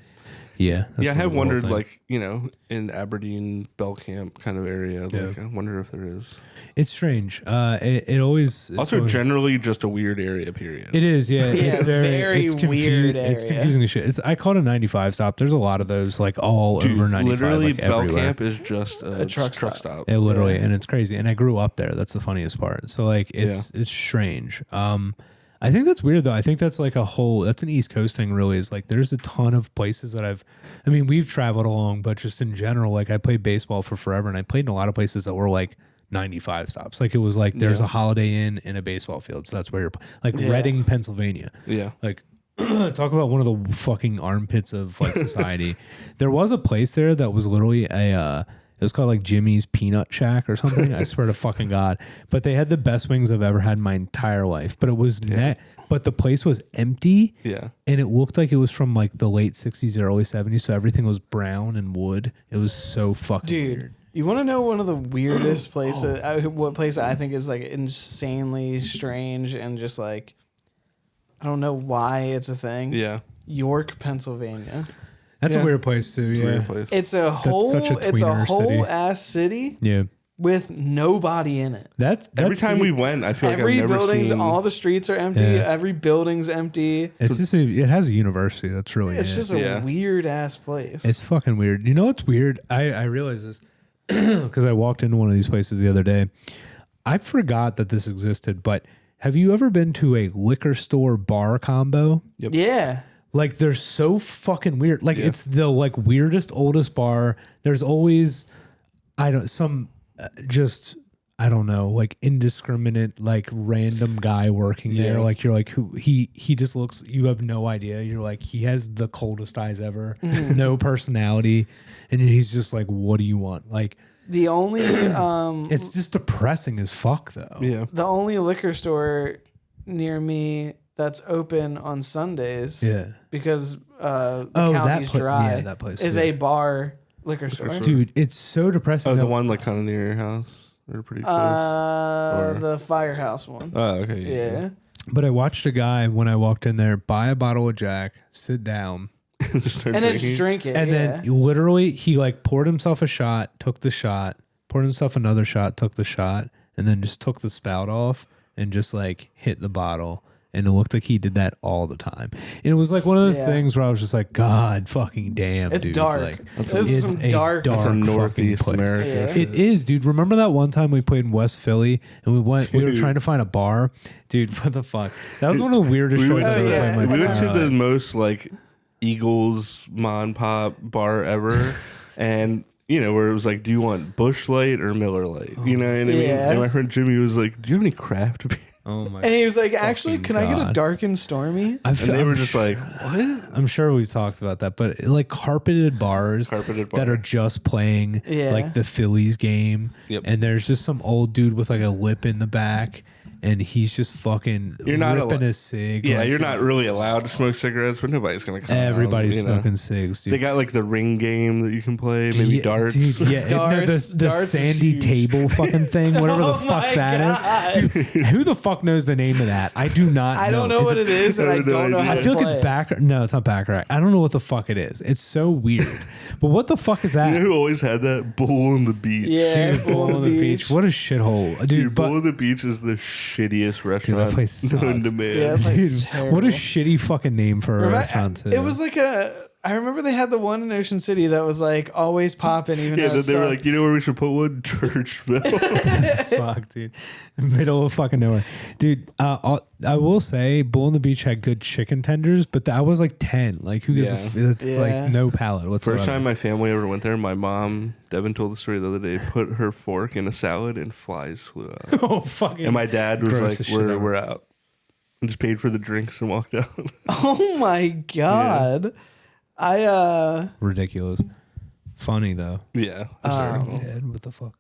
yeah. Yeah, I have wondered, like, you know, in Aberdeen, Bell Camp kind of area, like, I wonder if there is. It's strange. It always... Also, generally just a weird area, period. It is, yeah. It's very it's weird area. It's confusing as shit. I call it a 95 stop. There's a lot of those, like, all over 95, literally, like, Bell everywhere. Camp is just a truck stop. It literally, and it's crazy. And I grew up there. That's the funniest part. So, like, it's strange. I think that's weird though. I think that's like that's an East Coast thing really, is like there's a ton of places that we've traveled along, but just in general, like I played baseball for forever and I played in a lot of places that were like 95 stops. Like it was like there's a Holiday Inn in a baseball field. So that's where you're like Reading, Pennsylvania. Yeah. Like talk about one of the fucking armpits of like society. There was a place there that was literally it was called like Jimmy's Peanut Shack or something. I swear to fucking God. But they had the best wings I've ever had in my entire life. But it was but the place was empty. Yeah. And it looked like it was from like the late 60s, early 70s. So everything was brown and wood. It was so fucking weird. You want to know one of the weirdest places? What place I think is like insanely strange and just like, I don't know why it's a thing. Yeah. York, Pennsylvania. That's a weird place too. It's a weird place. It's a whole ass city. Yeah. With nobody in it. That's every time we went, I feel like I've never seen. All the streets are empty. Yeah. Every building's empty. It's just it has a university. That's really it's just a weird ass place. It's fucking weird. You know what's weird? I realize this because I walked into one of these places the other day. I forgot that this existed, but have you ever been to a liquor store bar combo? Yep. Yeah. Like they're so fucking weird. Like it's the like weirdest, oldest bar. There's always, I don't know, like indiscriminate, like random guy working there. Like you're like, who he just looks, you have no idea. You're like, he has the coldest eyes ever, no personality. And he's just like, what do you want? Like the only, it's just depressing as fuck though. Yeah. The only liquor store near me that's open on Sundays. Yeah. Because the county's dry. That place is a bar liquor store. Dude, it's so depressing. Oh, the one like kind of near your house? Or pretty close? The Firehouse one. Oh, okay. Yeah. But I watched a guy when I walked in there buy a bottle of Jack, sit down, and then just drink it. And then literally he like poured himself a shot, took the shot, poured himself another shot, took the shot, and then just took the spout off and just like hit the bottle. And it looked like he did that all the time. And it was like one of those things where I was just like, God fucking damn, it's dude. dark. Like, this is some dark Northeast America. Yeah. It is, dude. Remember that one time we played in West Philly and we were trying to find a bar? Dude, what the fuck? That was one of the weirdest shows I've ever played in my life. We went to life. the most like Eagles Mon Pop bar ever. And you know, where it was like, do you want Busch Light or Miller Light? You know what I mean? And my friend Jimmy was like, do you have any craft beer? Oh my! And he was like, "Actually, can I get a dark and stormy?" And they were just like, "What?" I'm sure we've talked about that, but like carpeted bars that are just playing like the Phillies game, and there's just some old dude with like a lip in the back, and he's just fucking ripping a cig. Yeah, you're not really allowed to smoke cigarettes, but nobody's gonna come. Everybody's smoking cigs, dude. They got like the ring game that you can play, maybe darts. Dude, yeah, Darts, the darts sandy table fucking thing, whatever the fuck that is. Dude, who the fuck knows the name of that? I do not. I don't know what it is, and I don't know how to I feel like play it's back. No, it's not baccarat. I don't know what the fuck it is. It's so weird. But what the fuck is that? You know who always had that? Bull on the Beach. Yeah, Dude, Bull on the Beach. What a shithole, dude. Bull on the Beach is the shittiest restaurant that place known to sucks. man. Yeah, that place is terrible. What a shitty fucking name for a restaurant too. It was like I remember they had the one in Ocean City that was like always popping. Even Yeah, though then they were like, you know where we should put one? Churchville. fuck, dude. Middle of fucking nowhere, dude. I will say, Bull on the Beach had good chicken tenders, but that was like 10. Like, who gives it's like no palate whatsoever. First time my family ever went there, my mom, Devin told the story the other day, put her fork in a salad and flies flew out. Oh, fucking. And my dad was Gross like, as shit ever. we're out. And just paid for the drinks and walked out. Oh my god. Ridiculous. Funny though. Yeah. Dead. What the fuck?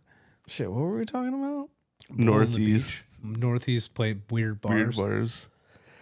Shit, what were we talking about? Northeast. Northeast played weird bars. Weird bars.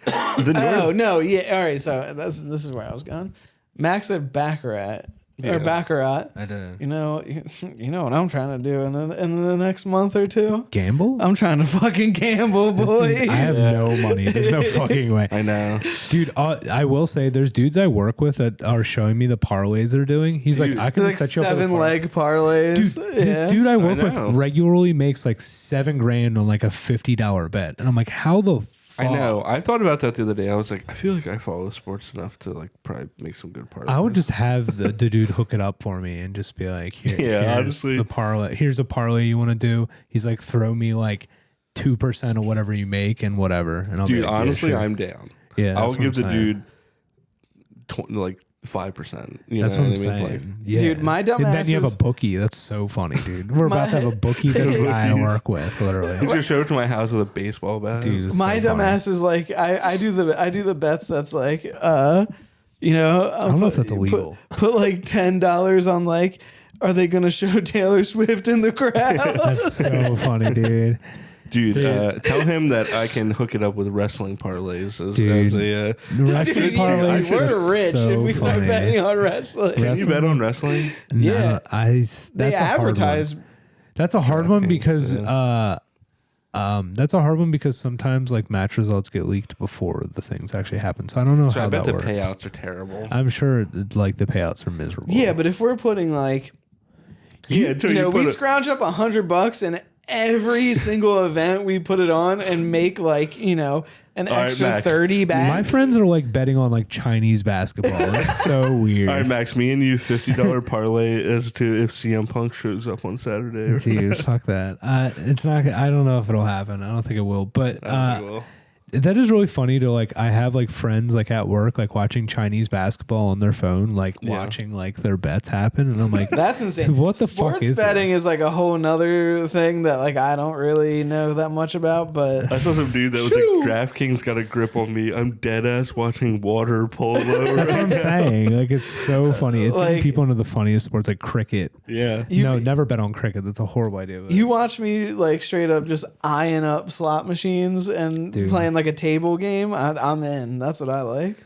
Oh no, yeah. All right, so this is where I was going. Max said Baccarat or Baccarat. I didn't. You know what I'm trying to do in the next month or two. Gamble? I'm trying to fucking gamble, boy. I have no money. There's no fucking way. I know. Dude, I will say there's dudes I work with that are showing me the parlays they're doing. He's like, I can like set you up with a 7 parlay. leg parlays. Dude, this dude I work with know. regularly makes like $7,000 on like a $50 bet. And I'm like, how the fuck? I know. I thought about that the other day. I was like, I feel like I follow sports enough to like probably make some good parlays. I would just have the dude hook it up for me and just be like, here's honestly. the parlay. Here's a parlay you want to do. He's like, throw me like 2% of whatever you make and whatever. And I'll be Dude, like, honestly, sure. I'm down. Yeah, I'll that's what give I'm the saying. dude like 5%. That's what I'm saying. Like, Yeah. Dude, my dumb And then ass you have is- a bookie. That's so funny, dude. We're about to have a bookie that's the guy I work with, literally. he's gonna show up to my house with a baseball bat. Dude, it's My so dumb funny. ass is like I do the bets that's like I don't know if that's illegal. Put like $10 on like, are they gonna show Taylor Swift in the crowd? That's so funny, dude. Dude, tell him that I can hook it up with wrestling parlays as Dude. a. Wrestling Dude, parlays, we're that's rich so if we start funny. betting on wrestling. Can you bet on wrestling? Yeah. That's They a hard advertise. one. That's a hard one Okay, because that's a hard one because sometimes like match results get leaked before the things actually happen. So I don't know So how I bet that the works. payouts are terrible. I'm sure like the payouts are miserable. Yeah, but if we're putting like, Yeah, until you we put scrounge up $100 and every single event we put it on and make like an right, extra Max. 30 back. My friends are like betting on like Chinese basketball. That's so weird. All right, Max, me and you $50 parlay as to if CM Punk shows up on Saturday. Dude, fuck that. It's not. I don't know if it'll happen. I don't think it will. But I don't think it will. that is really funny to like. I have like friends like at work like watching Chinese basketball on their phone, like watching like their bets happen, and I'm like, That's insane. What the Sports fuck is betting this? is like a whole nother thing that like I don't really know that much about, but I saw some dude that was Shoo. like, DraftKings got a grip on me. I'm dead ass watching water polo. That's what I'm saying. Like it's so funny. It's getting Like- people into the funniest sports like cricket. Yeah. No, never bet on cricket. That's a horrible idea. But you watch me like straight up just eyeing up slot machines and Dude. playing like a table game. I'm in. That's what I like.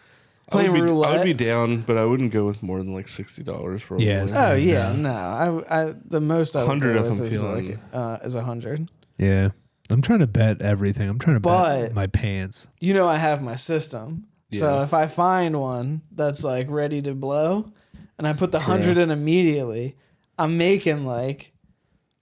Playing I roulette. would be down, but I wouldn't go with more than like $60 probably. Yes. Oh yeah, Yeah. no. I the most I would 100 go if with I'm is feeling- like is 100. yeah, I'm trying to bet everything. I'm trying to bet But- my pants. You know I have my system. So Yeah. if I find one that's like ready to blow, and I put the 100 in immediately, I'm making like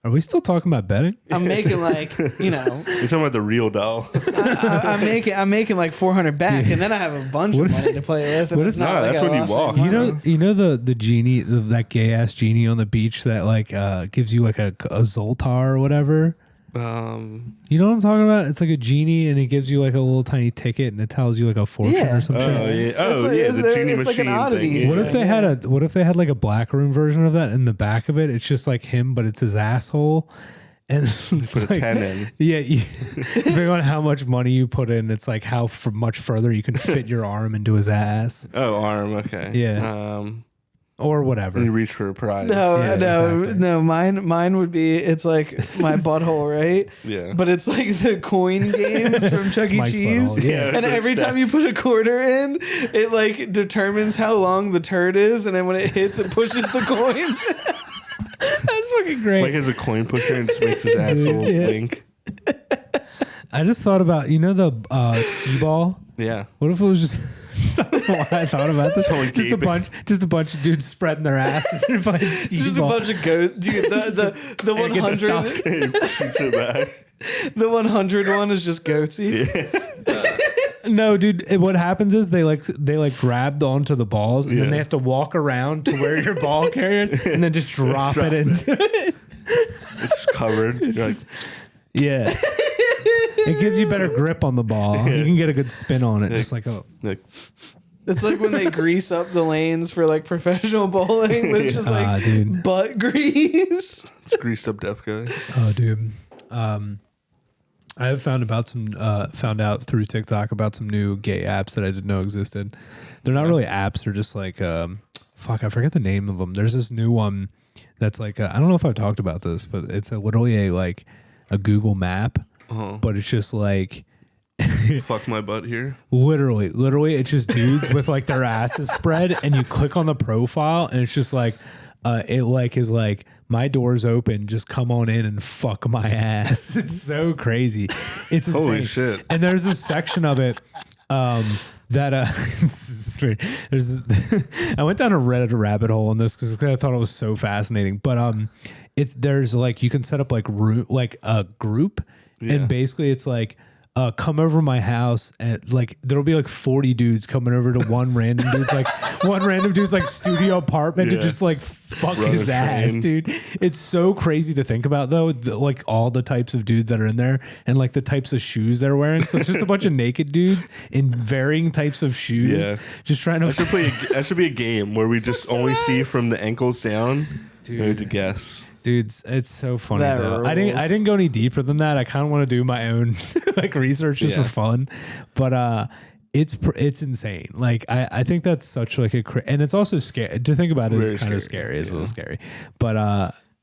Are we still talking about betting? I'm making like You're talking about the real doll. I'm making like 400 back, and then I have a bunch of money to play with. And what it's if- not No, like that's I when you lost walk. any You money. know the genie, that gay ass genie on the beach that like gives you like a Zoltar or whatever. You know what I'm talking about? It's like a genie and it gives you like a little tiny ticket and it tells you like a fortune Yeah. or something. Oh yeah. Oh like- yeah. The genie it's like machine an oddity thing. What Yeah. if they had what if they had like a black room version of that in the back of it? It's just like him, but it's his asshole. And Put a like, 10 in. Yeah, depending on how much money you put in, it's like how much further you can fit your arm into his ass. Oh, arm. Okay. Yeah. or whatever. And you reach for a prize. No. Mine would be, it's like my butthole, right? Yeah. But it's like the coin games from Chuck E. Cheese. Yeah. And every time you put a quarter in, it like determines how long the turd is, and then when it hits, it pushes the coins. That's fucking great. Mike has a coin pusher and just makes his asshole blink. I just thought about, the skee ball? Yeah. What if it was just I don't know why I thought about this. Just a bunch of dudes spreading their asses and playing skee Just ball. a bunch of goats. Dude, the 100 Shoots it back. the 100 one is just goatsy. Yeah. No, dude. What happens is they grabbed onto the balls and then they have to walk around to where your ball carriers and then just drop it into it. It's covered. Yeah. It gives you better grip on the ball. Yeah. You can get a good spin on it. Just like it's like when they grease up the lanes for like professional bowling. It's just like dude. Butt grease. It's greased up deaf guy. Oh, dude. I have found out through TikTok about some new gay apps that I didn't know existed. They're not really apps. They're just like, I forget the name of them. There's this new one that's like, I don't know if I've talked about this, but it's literally a Google map, but it's just like, fuck my butt here. Literally, it's just dudes with like their asses spread, and you click on the profile, and it's just like, is like, my door's open, just come on in and fuck my ass. It's so crazy. It's insane. Holy shit. And there's a section of it that I went down a Reddit rabbit hole on this because I thought it was so fascinating. But there's like, you can set up like a group, and basically it's like, come over my house, and like there'll be like 40 dudes coming over to one random dude's like studio apartment to just like fuck his ass, dude. It's so crazy to think about though, like all the types of dudes that are in there and like the types of shoes they're wearing. So it's just a bunch of naked dudes in varying types of shoes, just trying to. That should be a game where we just only see from the ankles down. Dude, to guess. Dudes, it's so funny though. I didn't go any deeper than that. I kind of want to do my own like research just for fun, but it's insane. Like I think that's such like and it's also scary to think about. It's kind of scary. It's a little scary, but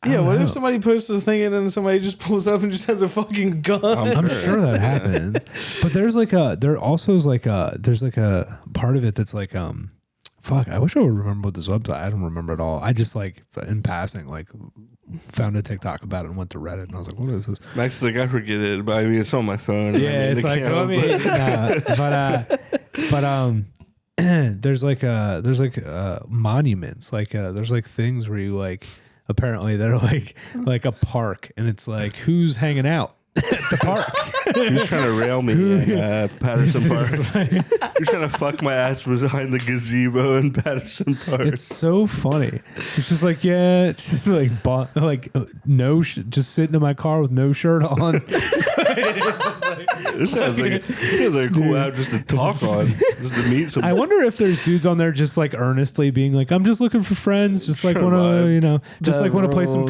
what if somebody posts a thing and then somebody just pulls up and just has a fucking gun? I'm sure that happens, but there's like there's like a part of it that's like fuck, I wish I would remember what this website. I don't remember at all. I just like in passing like found a TikTok about it and went to Reddit and I was like, what is this? Max is like, I forget it, but I mean it's on my phone. Yeah, it's like there's like monuments, like there's like things where you like apparently they're like a park and it's like who's hanging out at the park. Who's trying to rail me at Patterson Park? Who's trying to fuck my ass behind the gazebo in Patterson Park? It's so funny. It's just like just just sitting in my car with no shirt on. This sounds like a cool app just to talk on, just to meet some. I wonder if there's dudes on there just like earnestly being like, I'm just looking for friends, just like want to, just like want to play some,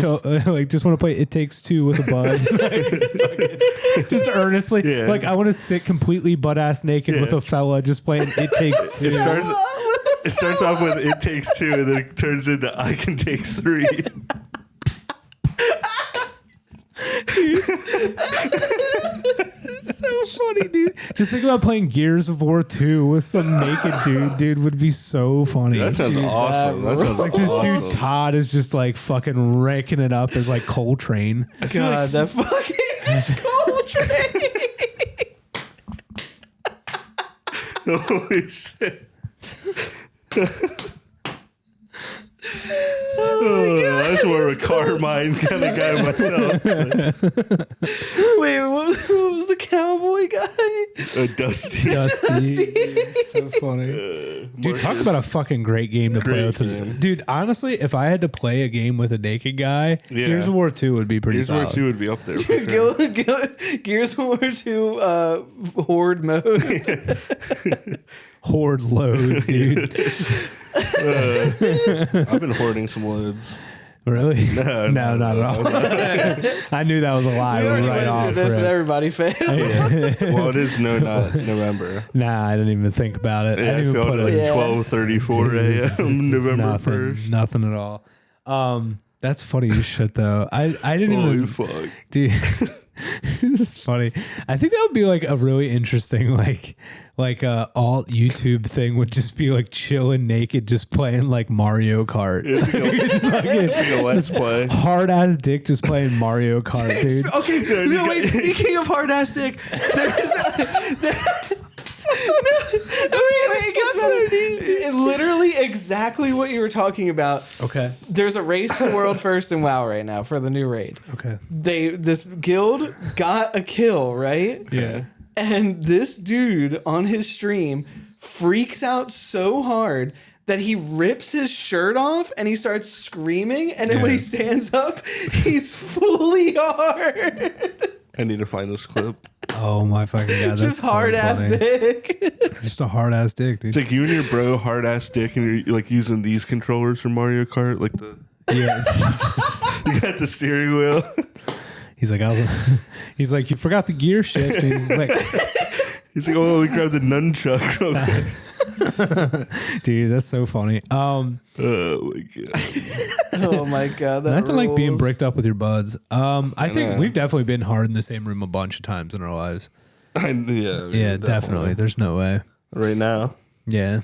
like just want to play It Takes Two with a bud. Just earnestly, like I want to sit completely butt ass naked with a fella just playing It Takes Two. It starts off with It Takes Two, and then it turns into I Can Take Three. It's so funny, dude. Just think about playing Gears of War 2 with some naked dude would be so funny. That sounds awesome. That sounds like awesome. This dude Todd is just like fucking raking it up as like Coltrane. God, that fucking Coltrane. Holy shit. I just more of a Carmine kind of guy myself. Wait, what was the cowboy guy? Dusty. It's so funny. Dude, talk about a fucking great game to play with. Dude, honestly, if I had to play a game with a naked guy, Gears of War 2 would be pretty solid. Gears of War 2 would be up there. Dude, Gears of War 2 horde mode. Horde load, dude. I've been hoarding some loads. Really? No, not at all. I knew that was a lie We already right went off. through this and everybody failed. Well, it is not November. Nah, I didn't even think about it. Yeah, I didn't even put like it. 12:34 a.m. November 1st. Nothing at all. That's funny as shit though. I didn't Holy even. fuck. Dude, this is funny. I think that would be like a really interesting alt YouTube thing. Would just be like chilling naked, just playing like Mario Kart. It's like a let's play. Hard ass dick just playing Mario Kart, dude. Okay, no, wait. Speaking of hard ass dick, there's it gets better. Literally exactly what you were talking about. Okay. There's a race to world first in WoW right now for the new raid. Okay. This guild got a kill, right? Yeah. And this dude on his stream freaks out so hard that he rips his shirt off and he starts screaming. And then when he stands up, he's fully hard. I need to find this clip. Oh my fucking god! That's Just hard so ass funny. dick. Just a hard ass dick, dude. It's like you and your bro hard ass dick, and you're like using these controllers for Mario Kart, like the Yeah. you got the steering wheel. He's like, he's like, you forgot the gear shift. And he's like, oh, we grab the nunchuck. Real quick. dude, that's so funny. Oh my god. Oh my god, that Nothing like being rules. bricked up with your buds. I think know. we've definitely been hard in the same room a bunch of times in our lives. Yeah, Definitely. There's no way. Right now. Yeah.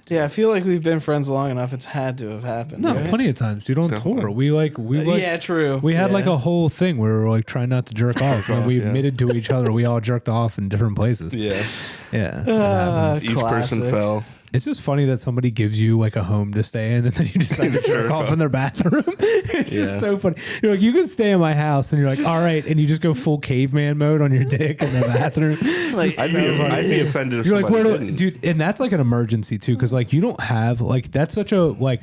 Yeah, I feel like we've been friends long enough. It's had to have happened. No, right? plenty of times, dude. On Definitely. tour, we Yeah, true. we had Yeah. like a whole thing where we were like trying not to jerk off. And we Yeah. admitted to each other we all jerked off in different places. Yeah. Yeah. It happens. Each person classic. fell. It's just funny that somebody gives you like a home to stay in and then you decide to jerk off in their bathroom. It's just Yeah. so funny. You're like, you can stay in my house, and you're like, all right, and you just go full caveman mode on your dick in the bathroom. Like, I'd be offended if You're like, somebody where do didn't. dude? And that's like an emergency too, because like you don't have like that's such a like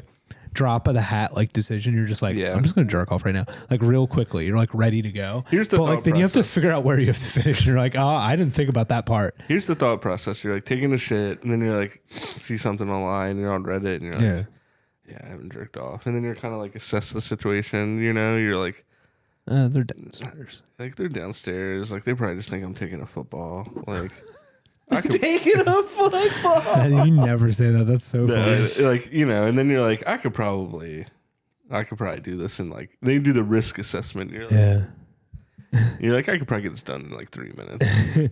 drop of the hat like decision. You're just like, Yeah. I'm just gonna jerk off right now, like real quickly. You're like ready to go. Here's the but like thought then you have to process. figure out where you have to finish. And you're like, oh, I didn't think about that part. Here's the thought process. You're like taking a shit, and then you're like, see something online, you're on Reddit, and you're like, yeah, I haven't jerked off. And then you're kind of like assess the situation, you're like, they're downstairs. like they're downstairs, like they probably just think I'm taking a football. Like, I could, taking a football. You never say that. That's so funny. like, and then you're like, I could probably do this in like, they do the risk assessment. You're like, Yeah. I could probably get this done in like 3 minutes.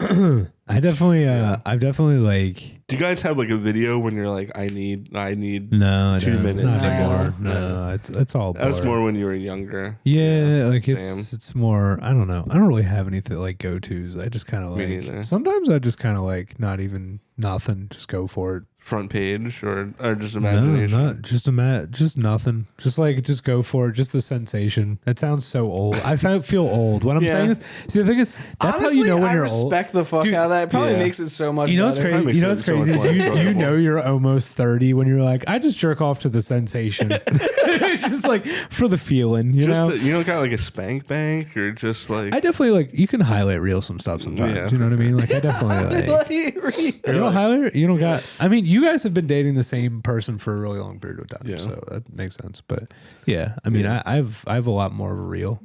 I've definitely like Do you guys have like a video when you're like, I need no, I 2 don't. minutes? Not No. anymore. No. No, it's all. That was blur. more when you were younger. Yeah, like same. it's more. I don't know. I don't really have anything like go tos. I just kind of Me like. neither. Sometimes I just kind of like not even nothing. Just go for it. Front page or just imagination. No, not just nothing. Just go for it. Just the sensation. It sounds so old. I feel old when I'm Yeah. saying this. See, the thing is, that's how you know when I you're old. respect the fuck Dude, out of that. It probably yeah. makes it so much You know what's better. crazy? makes You know what's it so much crazy is more you enjoyable. know you're almost 30 when you're like, I just jerk off to the sensation. It's just like for the feeling, you know. You don't got like a spank bank or just like I definitely like you can highlight reel some stuff sometimes. Yeah, you know what I mean? Like I definitely like you don't highlight. You don't got. I mean, you guys have been dating the same person for a really long period of time, Yeah. so that makes sense. But yeah, I mean, I have a lot more of a reel.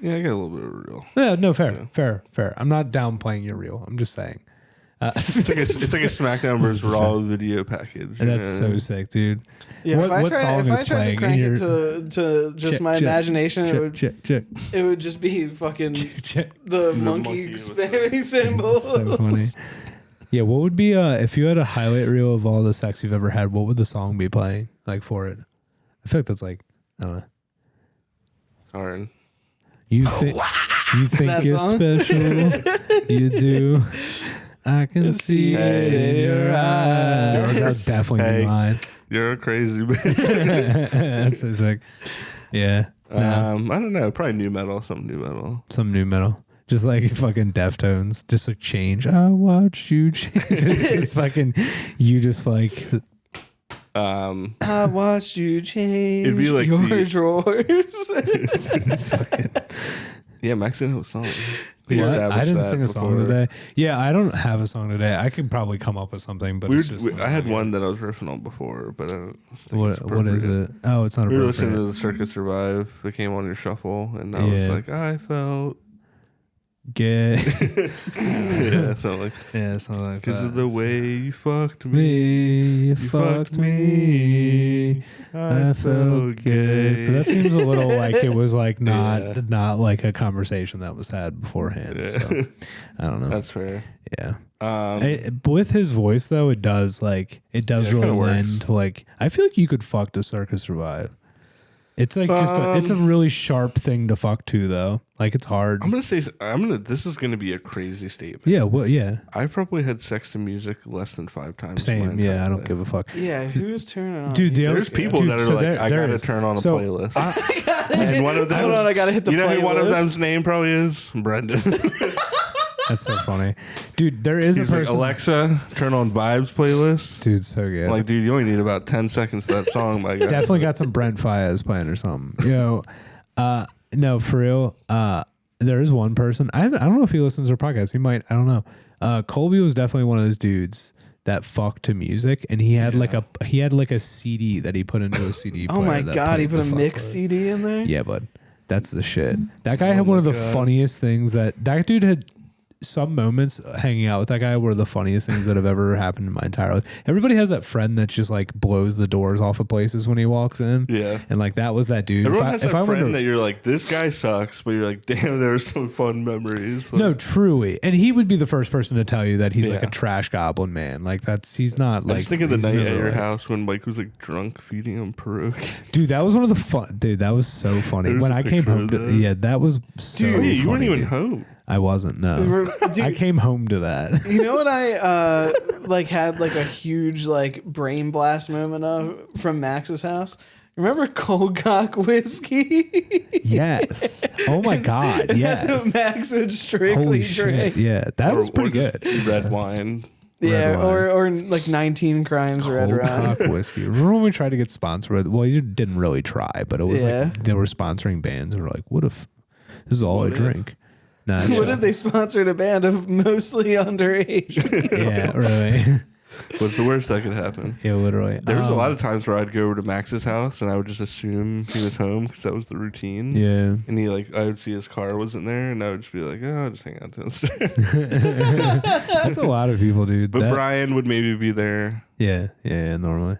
yeah, I got a little bit of a reel. Yeah, no, fair. I'm not downplaying your reel. I'm just saying. It's like a SmackDown versus Raw video package. And that's so sick, dude. Yeah, What song if is I tried playing to in crank your- it to just Check, my check, imagination, Check. it would just be fucking Check. the monkey monkey with spamming symbol. So funny. Yeah, what would be if you had a highlight reel of all the sex you've ever had? What would the song be playing like for it? I feel like that's like I don't know. Hard. You think That you're song? special? You do. I can see it in your eyes. That's definitely Hey. mine. You're a crazy bitch. That's so sick. Yeah. Nah, I don't know. Probably new metal. Some new metal. some new metal. Just like fucking Deftones. Just like change. I watched you change. It's just fucking you just like I watched you change It'd be like your the- drawers. fucking Yeah, Max didn't have a song. I didn't sing a song today. Yeah, I don't have a song today. I could probably come up with something, but I had one that I was riffing on before, but I don't think what is it? Oh, it's not. We were listening to the Circuit Survive. It came on your shuffle, and I was like, I felt gay. Something like that. Because of the way you fucked me, you fucked me. I felt gay. But that seems a little like it was like not like a conversation that was had beforehand. Yeah. So, I don't know. That's fair. Yeah. With his voice though, it does really lend to like. I feel like you could fuck to Circus Survive. It's like it's a really sharp thing to fuck to though. Like it's hard. This is gonna be a crazy statement. Yeah, well, yeah. I probably had sex to music less than 5 times. Same, yeah. I don't give a fuck. Yeah, who's turning on? Dude, there's people that are like, I gotta turn on a playlist. And one of them, hold on, I gotta hit the playlist. You know who one of them's name probably is? Brendan. That's so funny. Dude, there is a person. Like, Alexa, turn on Vibes playlist. Dude, so good. Like, dude, you only need about 10 seconds to that song. My God. Definitely got some Brent Faiyaz playing or something. No, for real. There is one person. I don't know if he listens to our podcast. He might. I don't know. Colby was definitely one of those dudes that fucked to music, and he had like a CD that he put into a CD player. Oh my God, he put a mix CD in there? Yeah, bud. That's the shit. That guy had one of the funniest things that dude had. Some moments hanging out with that guy were the funniest things that have ever happened in my entire life. Everybody has that friend that just like blows the doors off of places when he walks in. Yeah. And like that was that dude. Everyone has that friend that you're like, this guy sucks, but you're like, damn, there were some fun memories. No, truly. And he would be the first person to tell you that he's like a trash goblin man. Like he's not like. I was thinking the night at your house when Mike was like drunk feeding him pierogi. Dude, that was one of the fun. Dude, that was so funny. When I came home, that was so dude, funny, you weren't even home. I wasn't. No, dude, I came home to that. You know what I had like a huge like brain blast moment of from Max's house? Remember Cold Cock whiskey? Yes. Oh my God. Yes. That's what Max would strictly drink. Yeah, that was pretty good. Red wine. Yeah, or like 19 Crimes Cold Red Wine. Cock whiskey. Remember when we tried to get sponsored? Well, you didn't really try, but it was like they were sponsoring bands, and we're like, what if this is all I drink? Nah, what if they sponsored a band of mostly underage? Yeah, really. What's the worst that could happen? Yeah, literally. There was a lot of times where I'd go over to Max's house and I would just assume he was home because that was the routine. Yeah. And I would see his car wasn't there and I would just be like, oh, I'll just hang out downstairs. That's a lot of people, dude. But Brian would maybe be there. Yeah, normally.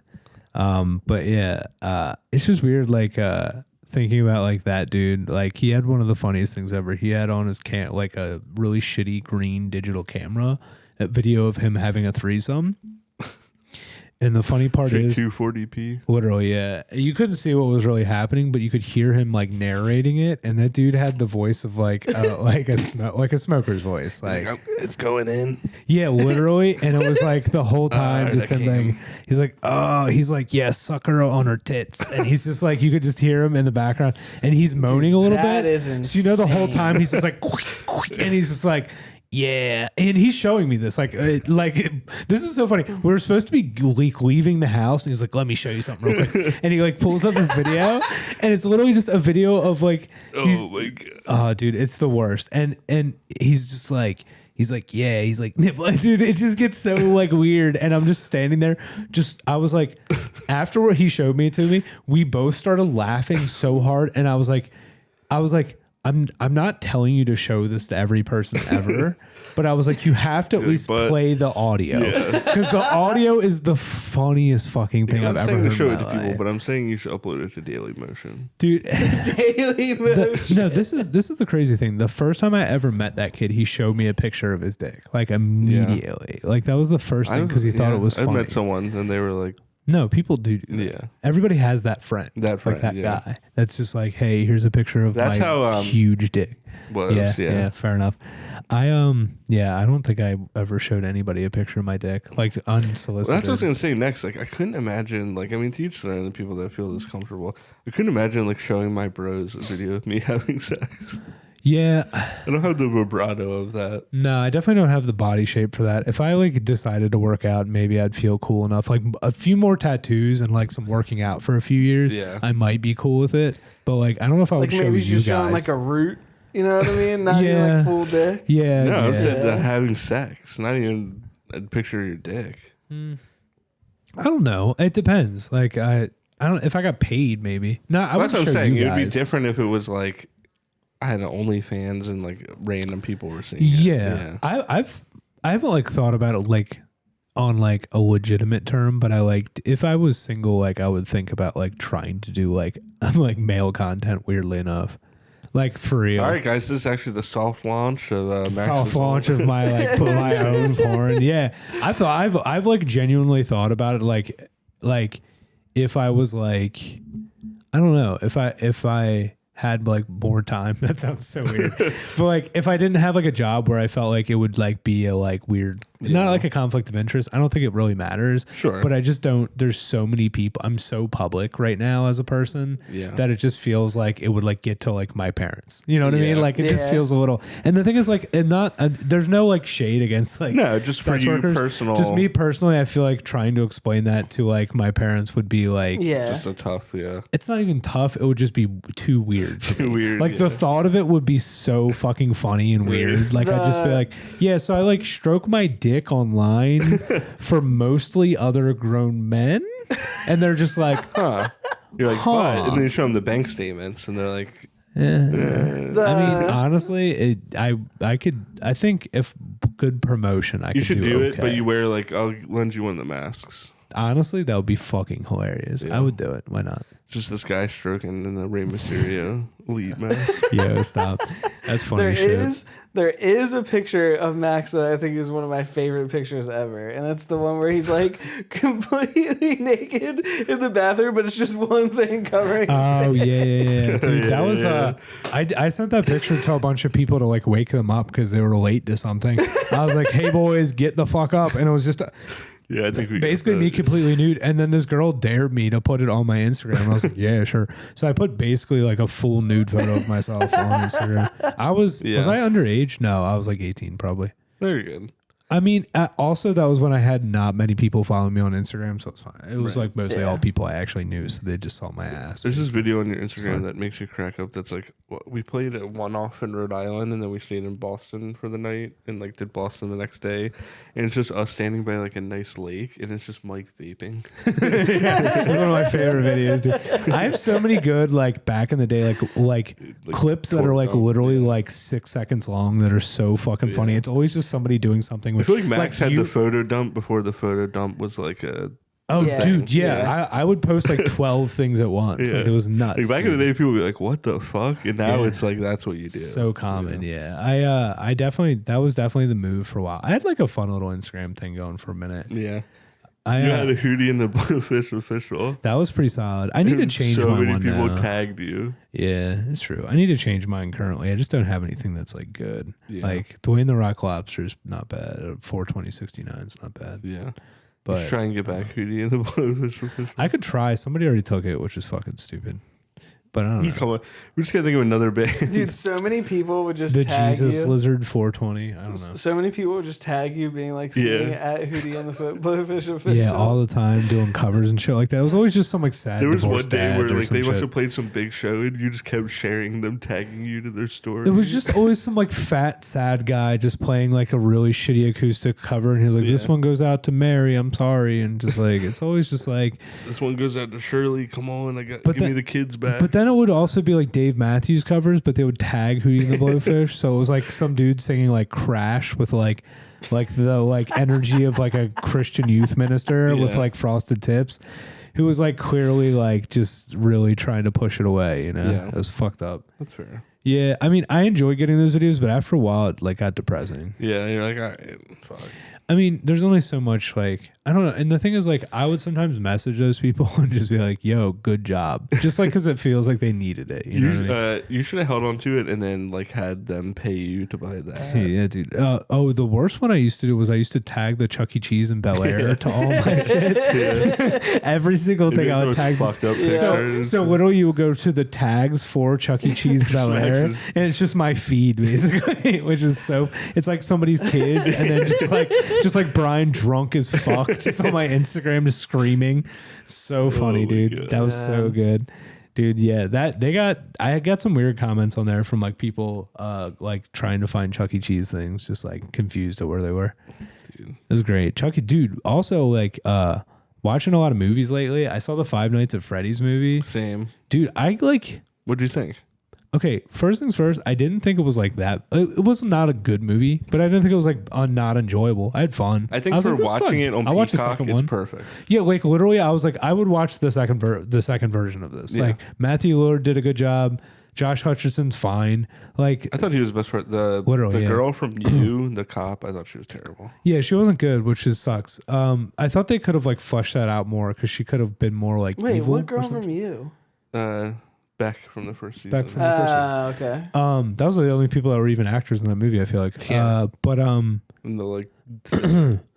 But yeah, it's just weird, like, thinking about like that dude. Like he had one of the funniest things ever. He had on his like a really shitty green digital camera, a video of him having a threesome. And the funny part is 240p. Literally, yeah. You couldn't see what was really happening, but you could hear him like narrating it. And that dude had the voice of like a smoker's voice. Like it's going in. Yeah, literally. And it was like the whole time just him like he's like, oh, he's like, yeah, suck her on her tits. And he's just like, you could just hear him in the background and he's moaning a little that bit. Is insane. So you know the whole time he's just like and he's just like, yeah, and he's showing me this this is so funny. We were supposed to be leaving the house, and he's like, "Let me show you something real quick." And he like pulls up this video, and it's literally just a video of like, oh my God, oh dude, it's the worst. And he's just like, yeah, he's like, dude, it just gets so like weird. And I'm just standing there, I was like, after what he showed me to me, we both started laughing so hard, and I was like. I'm not telling you to show this to every person ever, but I was like, you have to at least play the audio because the audio is the funniest fucking thing I've ever heard. I'm saying to show it to life. people, but I'm saying you should upload it to Daily Motion, dude. Daily Motion. No, this is the crazy thing. The first time I ever met that kid, he showed me a picture of his dick, like immediately. Yeah. Like that was the first thing because he thought it was funny. I met someone and they were like. No, people do that. Yeah. Everybody has that friend. That friend, like that guy. That's just like, hey, here's a picture of my huge dick. Yeah, fair enough. I don't think I ever showed anybody a picture of my dick, like unsolicited. Well, that's what I was gonna say next. Like, I couldn't imagine, like, I mean, to each their own, the people that feel this comfortable. I couldn't imagine like showing my bros a video of me having sex. Yeah. I don't have the vibrato of that. No, I definitely don't have the body shape for that. If I like decided to work out, maybe I'd feel cool enough. Like a few more tattoos and like some working out for a few years, I might be cool with it. But like, I don't know if I would show you guys. Showing like a root. You know what I mean? Not even like full dick. Yeah. No, I said having sex, not even a picture of your dick. I don't know. It depends. Like I don't. If I got paid, maybe. No, That's what I'm saying. It would be different if it was like I had OnlyFans and like random people were seeing it. Yeah. I haven't like thought about it like on like a legitimate term, but I like if I was single, like I would think about like trying to do like male content. Weirdly enough, like for real. All right, guys, this is actually the soft launch of launch of my like put my own porn. Yeah, I've like genuinely thought about it. Like if I was like, I don't know, if I had like more time. That sounds so weird. But like if I didn't have like a job where I felt like it would like be a like weird, not like a conflict of interest. I don't think it really matters. Sure. But I just don't, there's so many people. I'm so public right now as a person that it just feels like it would like get to like my parents. You know what I mean? Like it just feels a little, and the thing is like, and not, there's no like shade against like, no, just for you personal. Just me personally, I feel like trying to explain that to like my parents would be like, just a tough, it's not even tough. It would just be too weird. Too weird. Like the thought of it would be so fucking funny and weird. Like I'd just be like, yeah, so I like stroke my dick online for mostly other grown men, and they're just like, huh. You're like, what? And then you show them the bank statements, and they're like, I mean, honestly, I think if good promotion, I could do it, but you wear like, I'll lend you one of the masks. Honestly, that would be fucking hilarious. I would do it. Why not? Just this guy stroking in the Rey Mysterio elite mask. Yo, stop. That's funny shit. There is a picture of Max that I think is one of my favorite pictures ever. And it's the one where he's like completely naked in the bathroom, but it's just one thing covering his face. Yeah. Dude, that was I sent that picture to a bunch of people to like wake them up because they were late to something. I was like, hey boys, get the fuck up. And it was just yeah, I think we basically me completely nude, and then this girl dared me to put it on my Instagram. And I was like, yeah, sure. So I put basically like a full nude photo of myself on Instagram. Was I underage? No, I was like 18 probably. Very good. I mean, also that was when I had not many people following me on Instagram, so it's fine. It was like mostly all people I actually knew, so they just saw my ass. There's this video on your Instagram that makes you crack up. That's like, we played a one-off in Rhode Island, and then we stayed in Boston for the night, and like did Boston the next day, and it's just us standing by like a nice lake, and it's just Mike vaping. It's one of my favorite videos, dude. I have so many good like back in the day like clips that are like literally like 6 seconds long that are so fucking funny. It's always just somebody doing something. I feel like Max had the photo dump before the photo dump was like a... Oh, dude, I would post like 12 things at once. Like, it was nuts. Like back in the day, people would be like, what the fuck? And now it's like, that's what you do. So common, I definitely, that was definitely the move for a while. I had like a fun little Instagram thing going for a minute. Yeah. You had a Hootie and the Blowfish official. That was pretty solid. I need to change mine. So many people tagged you. Yeah, it's true. I need to change mine currently. I just don't have anything that's like good. Yeah. Like Dwayne the Rock Lobster is not bad. 42069 is not bad. Yeah. But let's try and get back Hootie and the Blowfish official. I could try. Somebody already took it, which is fucking stupid. But I don't know. We just gotta think of another band. Dude, so many people would just the tag Jesus you. Lizard 420. I don't know. So many people would just tag you being like sitting at Hootie and the Blowfish official. Yeah, all the time doing covers and shit like that. It was always just some like sad. There was one day where like they must have played some big show and you just kept sharing them, tagging you to their story. It was just always some like fat sad guy just playing like a really shitty acoustic cover, and he was like, "This one goes out to Mary. I'm sorry," and just like it's always just like this one goes out to Shirley. Come on, give me the kids back. But then it would also be like Dave Matthews covers, but they would tag Hootie and the Blowfish. So it was like some dude singing like Crash with like the like energy of like a Christian youth minister with like frosted tips, who was like clearly like just really trying to push it away, you know? It was fucked up. That's fair. Yeah, I mean, I enjoy getting those videos, but after a while it like got depressing. Yeah, you're like, all right, fuck. I mean, there's only so much, like, I don't know. And the thing is, like, I would sometimes message those people and just be like, yo, good job. Just like, because it feels like they needed it. You know what I mean? You should have held on to it and then, like, had them pay you to buy that. Yeah, dude. The worst one I used to do was I used to tag the Chuck E. Cheese in Bel Air to all my shit. Every single thing I would tag. Fucked up so literally you would go to the tags for Chuck E. Cheese Bel Air, and it's just my feed, basically, which is so, it's like somebody's kids, and then just like Brian drunk as fuck just on my Instagram just screaming. So funny, dude. God. That was so good. Dude, yeah, I got some weird comments on there from like people like trying to find Chuck E. Cheese things, just like confused at where they were. Dude. It was great. Dude, also like watching a lot of movies lately. I saw the Five Nights at Freddy's movie. Same. Dude, I like What'd you think? Okay, first things first, I didn't think it was like that. It was not a good movie, but I didn't think it was like not enjoyable. I had fun. I think for like, watching it on Peacock, it's perfect. Yeah, like literally, I was like, I would watch the second version of this. Yeah. Like Matthew Lillard did a good job. Josh Hutcherson's fine. Like I thought he was the best part. The girl from You, the cop, I thought she was terrible. Yeah, she wasn't good, which just sucks. I thought they could have like fleshed that out more because she could have been more like Wait, evil. what girl from You? Beck from the first season. Okay. That was the only people that were even actors in that movie, I feel like. Yeah. And the like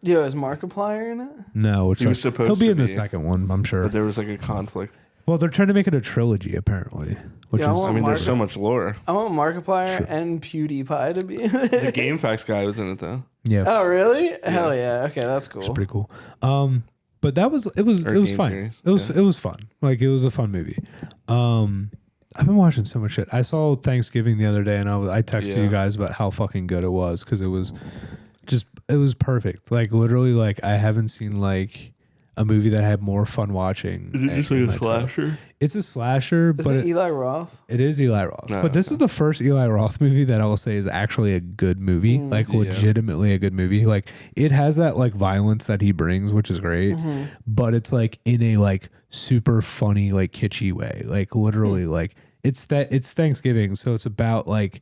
Yeah, is Markiplier in it? No, which he was supposed he'll be to in the second one, I'm sure. But there was like a conflict. Well, they're trying to make it a trilogy apparently. Which Yeah, is I mean, there's so much lore. I want Markiplier and PewDiePie to be in it. The GameFAQs guy was in it though. Yeah. Oh, really? Hell yeah. Okay, that's cool. It's pretty cool. But it was fine. Series. It was fun. Like it was a fun movie. I've been watching so much shit. I saw Thanksgiving the other day, and I texted you guys about how fucking good it was because it was perfect. Like literally, like I haven't seen like a movie that I had more fun watching. Is it just like a slasher? It's a slasher, Is but it Eli Roth? It is Eli Roth. No, but this is the first Eli Roth movie that I will say is actually a good movie. Like legitimately a good movie. Like it has that like violence that he brings, which is great. But it's like in a like super funny, like kitschy way. Like literally like it's Thanksgiving. So it's about like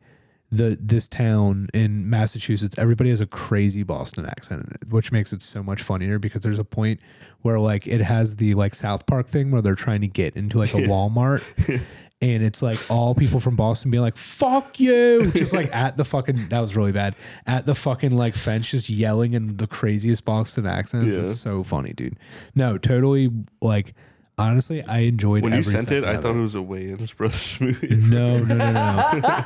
this town in Massachusetts. Everybody has a crazy Boston accent in it, which makes it so much funnier because there's a point where like it has the like South Park thing where they're trying to get into like a Walmart and it's like all people from Boston being like, fuck you, just like at the fucking, that was really bad, at the fucking like fence, just yelling in the craziest Boston accents. It's so funny, dude. No, totally like, honestly, I enjoyed when every you sent it. I thought it was a Wayans Brothers movie. No.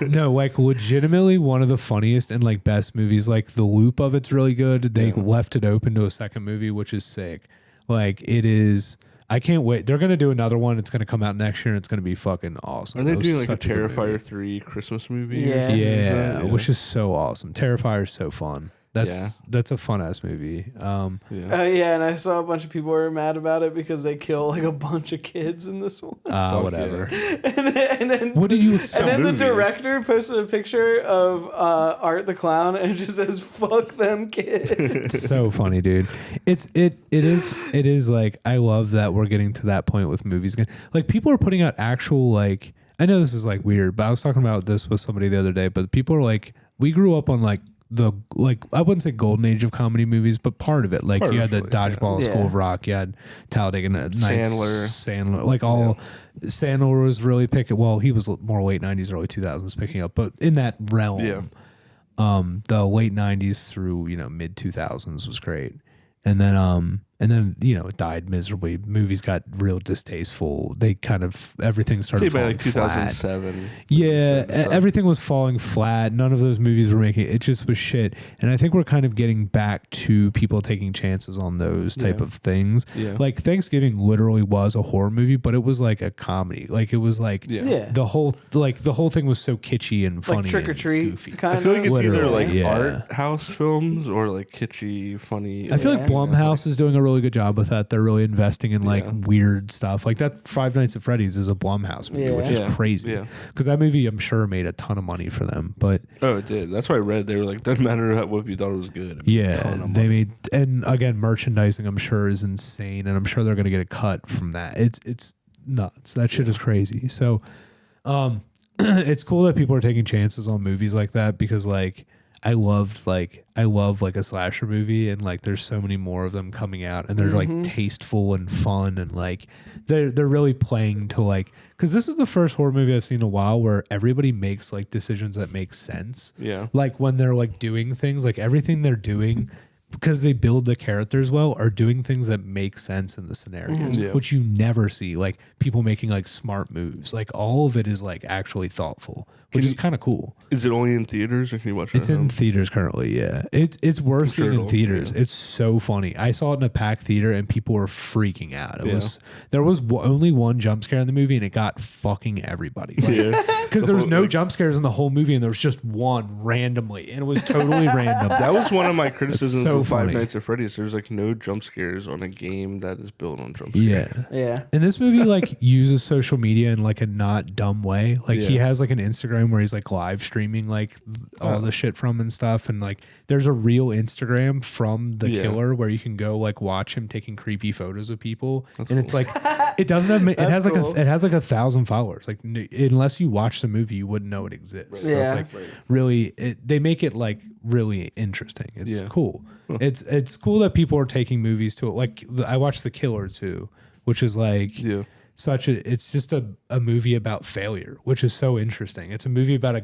No, like legitimately one of the funniest and like best movies. Like the loop of it's really good. They left it open to a second movie, which is sick. Like it is. I can't wait. They're gonna do another one. It's gonna come out next year, and it's gonna be fucking awesome. Are they doing like a Terrifier 3 Christmas movie? Yeah, which is so awesome. Terrifier is so fun. That's a fun ass movie. Oh yeah, and I saw a bunch of people were mad about it because they kill like a bunch of kids in this one. Whatever. And then what did you expect? And then the director posted a picture of Art the Clown, and it just says "fuck them kids." So funny, dude. It is like I love that we're getting to that point with movies again. Like people are putting out actual like. I know this is like weird, but I was talking about this with somebody the other day. But people are like, we grew up on like. I wouldn't say golden age of comedy movies, but part of it. Like you had the Dodgeball, School of Rock, you had Talladega Nights, Sandler, like all. Sandler was really picking. Well, he was more late '90s, early 2000s picking up, but in that realm, the late '90s through mid 2000s was great, and then it died miserably. Movies got real distasteful. They kind of everything started falling like 2007. flat. Yeah, everything was falling flat. None of those movies were making it. Just was shit. And I think we're kind of getting back to people taking chances on those type of things. Yeah. Like Thanksgiving literally was a horror movie, but it was like a comedy. Like it was like the whole thing was so kitschy and funny, like Trick or Treat. I feel like it's either like art house films or like kitschy, funny. I feel like Blumhouse is doing a really good job with that. They're really investing in like weird stuff. Like that Five Nights at Freddy's is a Blumhouse movie, which is crazy. Because that movie, I'm sure, made a ton of money for them. But it did. That's why I read. They were like, doesn't matter if you thought it was good. They made, and again, merchandising, I'm sure, is insane, and I'm sure they're gonna get a cut from that. It's nuts. That shit is crazy. So, it's cool that people are taking chances on movies like that because like. I love like a slasher movie and like there's so many more of them coming out and they're like tasteful and fun and like they're really playing to like because this is the first horror movie I've seen in a while where everybody makes like decisions that make sense. Yeah. Like when they're like doing things like everything they're doing because they build the characters well, are doing things that make sense in the scenarios, which you never see. Like people making like smart moves. Like all of it is like actually thoughtful, which is kind of cool. Is it only in theaters, or can you watch it? It's in theaters currently. Yeah, it's worth seeing in theaters. It's so funny. I saw it in a packed theater and people were freaking out. There was only one jump scare in the movie and it got fucking everybody. Because there was no jump scares in the whole movie and there was just one randomly and it was totally random. That was one of my criticisms of Five Nights at Freddy's. There's like no jump scares on a game that is built on jump scares. Yeah. And this movie like uses social media in like a not dumb way. Like he has like an Instagram where he's like live streaming like all the shit from and stuff. And like there's a real Instagram from the killer where you can go like watch him taking creepy photos of people. That's it's like it doesn't have it has like it has like 1,000 followers. Like unless you watch the movie, you wouldn't know it exists. So it's like really they make it like really interesting. It's cool. Huh. It's cool that people are taking movies to it. Like I watched The Killer too, which is like it's just a movie about failure, which is so interesting. It's a movie about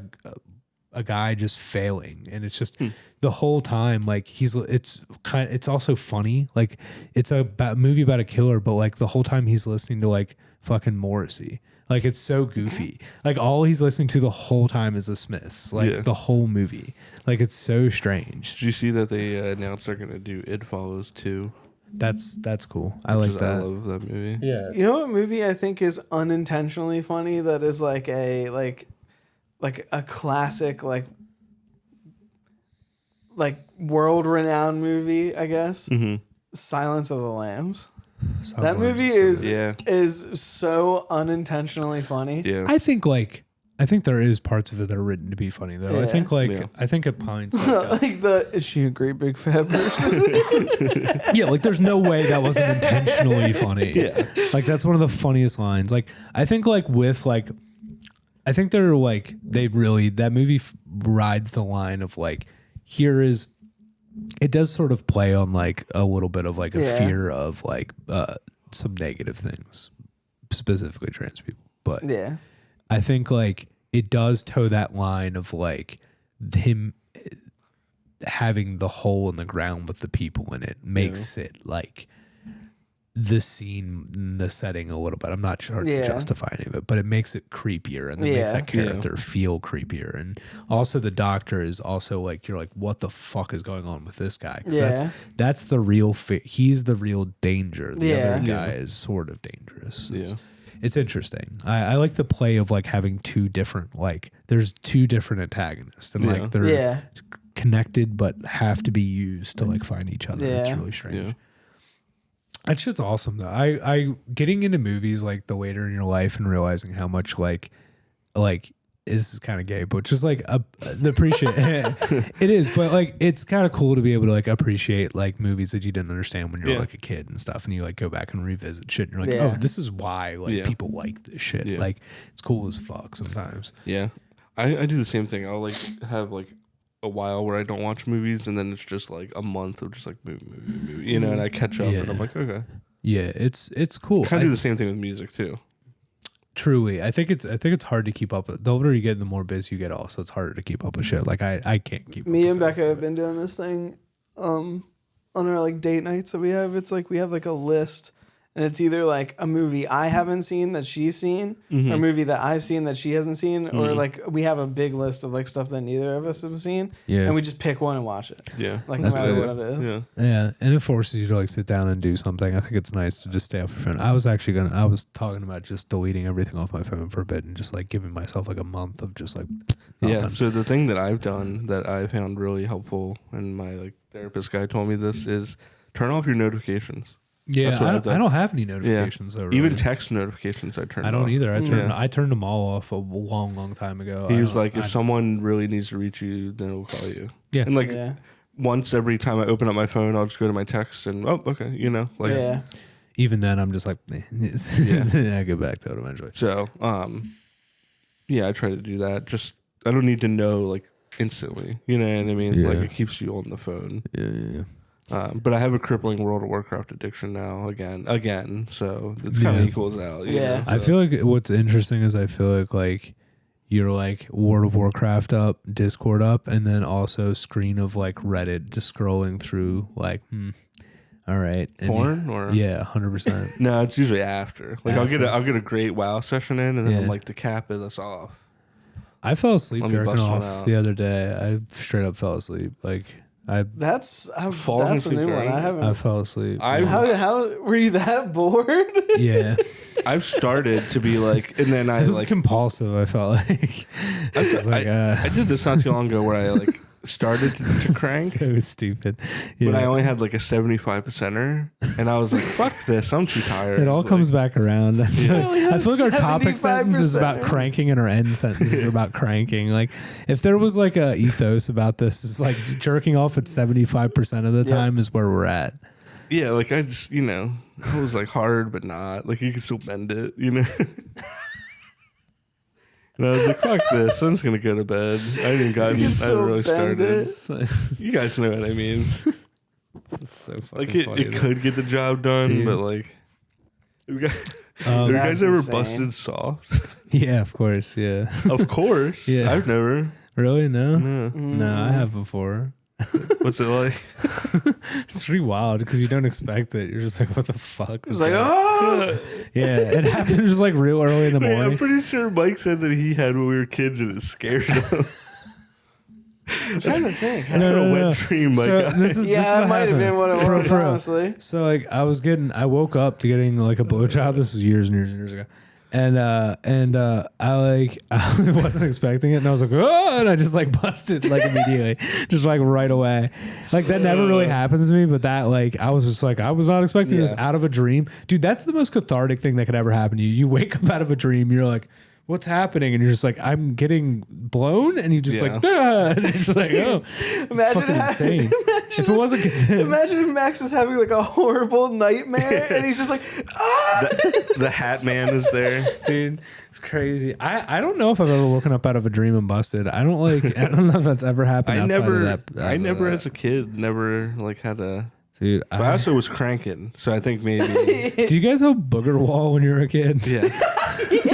a guy just failing, and it's just the whole time like it's also funny. Like it's a movie about a killer, but like the whole time he's listening to like fucking Morrissey. Like it's so goofy. Like all he's listening to the whole time is the Smiths. Like the whole movie. Like it's so strange. Did you see that they announced they're gonna do It Follows 2? That's cool. I like that. I love that movie. Yeah. You know what movie I think is unintentionally funny that is like a classic like world renowned movie, I guess. Silence of the Lambs. That movie is so unintentionally funny. Yeah. I think there is parts of it that are written to be funny though. Yeah. I think at points is she a great big fat person? Yeah, like there's no way that wasn't intentionally funny. Yeah. Like that's one of the funniest lines. Like I think like with like I think they're like they've really that movie rides the line of like here is it does sort of play on like a little bit of like a fear of like some negative things, specifically trans people. But I think like it does toe that line of like him having the hole in the ground with the people in it makes it like the scene, the setting a little bit. I'm not sure to justify any of it, but it makes it creepier and it makes that character feel creepier. And also the doctor is also like, you're like, what the fuck is going on with this guy? That's the real he's the real danger. The other guy is sort of dangerous. It's interesting. I like the play of like having two different, like there's two different antagonists and like they're connected, but have to be used to like find each other. It's really strange. That shit's awesome though. I getting into movies like the later in your life and realizing how much like this is kind of gay, but just like the appreciate it is, but like it's kind of cool to be able to like appreciate like movies that you didn't understand when you were like a kid and stuff, and you like go back and revisit shit, and you're like, oh, this is why like people like this shit. Like it's cool as fuck sometimes. Yeah, I do the same thing. I'll like have like a while where I don't watch movies, and then it's just like a month of just like movie, you know, and I catch up, and I'm like, okay, it's cool. I kind of do the same thing with music too. Truly, I think it's hard to keep up with. The older you get, the more biz you get. Also, it's harder to keep up with shit. Like I can't keep. Me and Becca have been doing this thing, on our like date nights that we have. It's like we have like a list, and it's either like a movie I haven't seen that she's seen, or a movie that I've seen that she hasn't seen, or like we have a big list of like stuff that neither of us have seen, and we just pick one and watch it. Yeah, like no matter what it is. Yeah, and it forces you to like sit down and do something. I think it's nice to just stay off your phone. I was talking about just deleting everything off my phone for a bit and just like giving myself like a month of just like nothing. Yeah. So the thing that I've done that I found really helpful, and my like therapist guy told me this, is turn off your notifications. Yeah, I don't have any notifications though. Really. Even text notifications I turn off. I don't either. I turned them all off a long time ago. He was like, if someone really needs to reach you, then it'll call you. Yeah. And like once every time I open up my phone, I'll just go to my text and okay, you know, like even then I'm just like I get back to it eventually. So I try to do that. Just I don't need to know like instantly. You know what I mean? Like it keeps you on the phone. Yeah. But I have a crippling World of Warcraft addiction now again, so it kind of equals out. You know, so. I feel like what's interesting is I feel like your like World of Warcraft up, Discord up, and then also screen of like Reddit just scrolling through like, all right. And porn or yeah, 100%. No, it's usually after. Like I'll get a great WoW session in, and then I'm like to cap us off. I fell asleep jerking off the other day. I straight up fell asleep. Like that's a new one. I fell asleep. How were you that bored? Yeah. I've started to be like, and then it was like compulsive. I felt like I did this not too long ago where I like started to crank. So stupid. Yeah. But I only had like a 75%er, and I was like, "Fuck this! I'm too tired." It all comes back around. I feel like our topic sentence is about cranking, and our end sentence is about cranking. Like, if there was like a ethos about this, it's like jerking off at 75% of the time is where we're at. Yeah, like I just, it was like hard, but not. Like you could still bend it, And I was like, fuck this. I'm just going to go to bed. I hadn't really started. You guys know what I mean. It's so fucking like funny. It could get the job done, dude. But like, have you guys ever busted soft? Yeah, of course. Yeah. Of course. Yeah. I've never. Really? No? No, I have before. What's it like? It's pretty wild because you don't expect it. You're just like, what the fuck? It's like, oh! Yeah, it happened just like real early in the morning. I'm pretty sure Mike said that he had when we were kids and it scared him. I'm trying to think. A wet dream, Mike. So that might have been what it was, honestly. So like, I woke up to getting like a blowjob. This was years and years and years ago. And I wasn't expecting it, and I was like, oh, and I just like busted like immediately, just like right away. Like that never really happens to me, but that like I was just like, I was not expecting this out of a dream, dude. That's the most cathartic thing that could ever happen to you. You wake up out of a dream, you're like, what's happening? And you're just like, I'm getting blown, and you just like, ah, and it's like, oh, it's fucking insane. If it wasn't, imagine if Max was having like a horrible nightmare, and he's just like, ah! The Hat Man is there, dude. It's crazy. I don't know if I've ever woken up out of a dream and busted. I don't know if that's ever happened. I never as a kid never like had a. Dude, but I also was cranking, so I think maybe. Do you guys have booger wall when you were a kid? Yeah.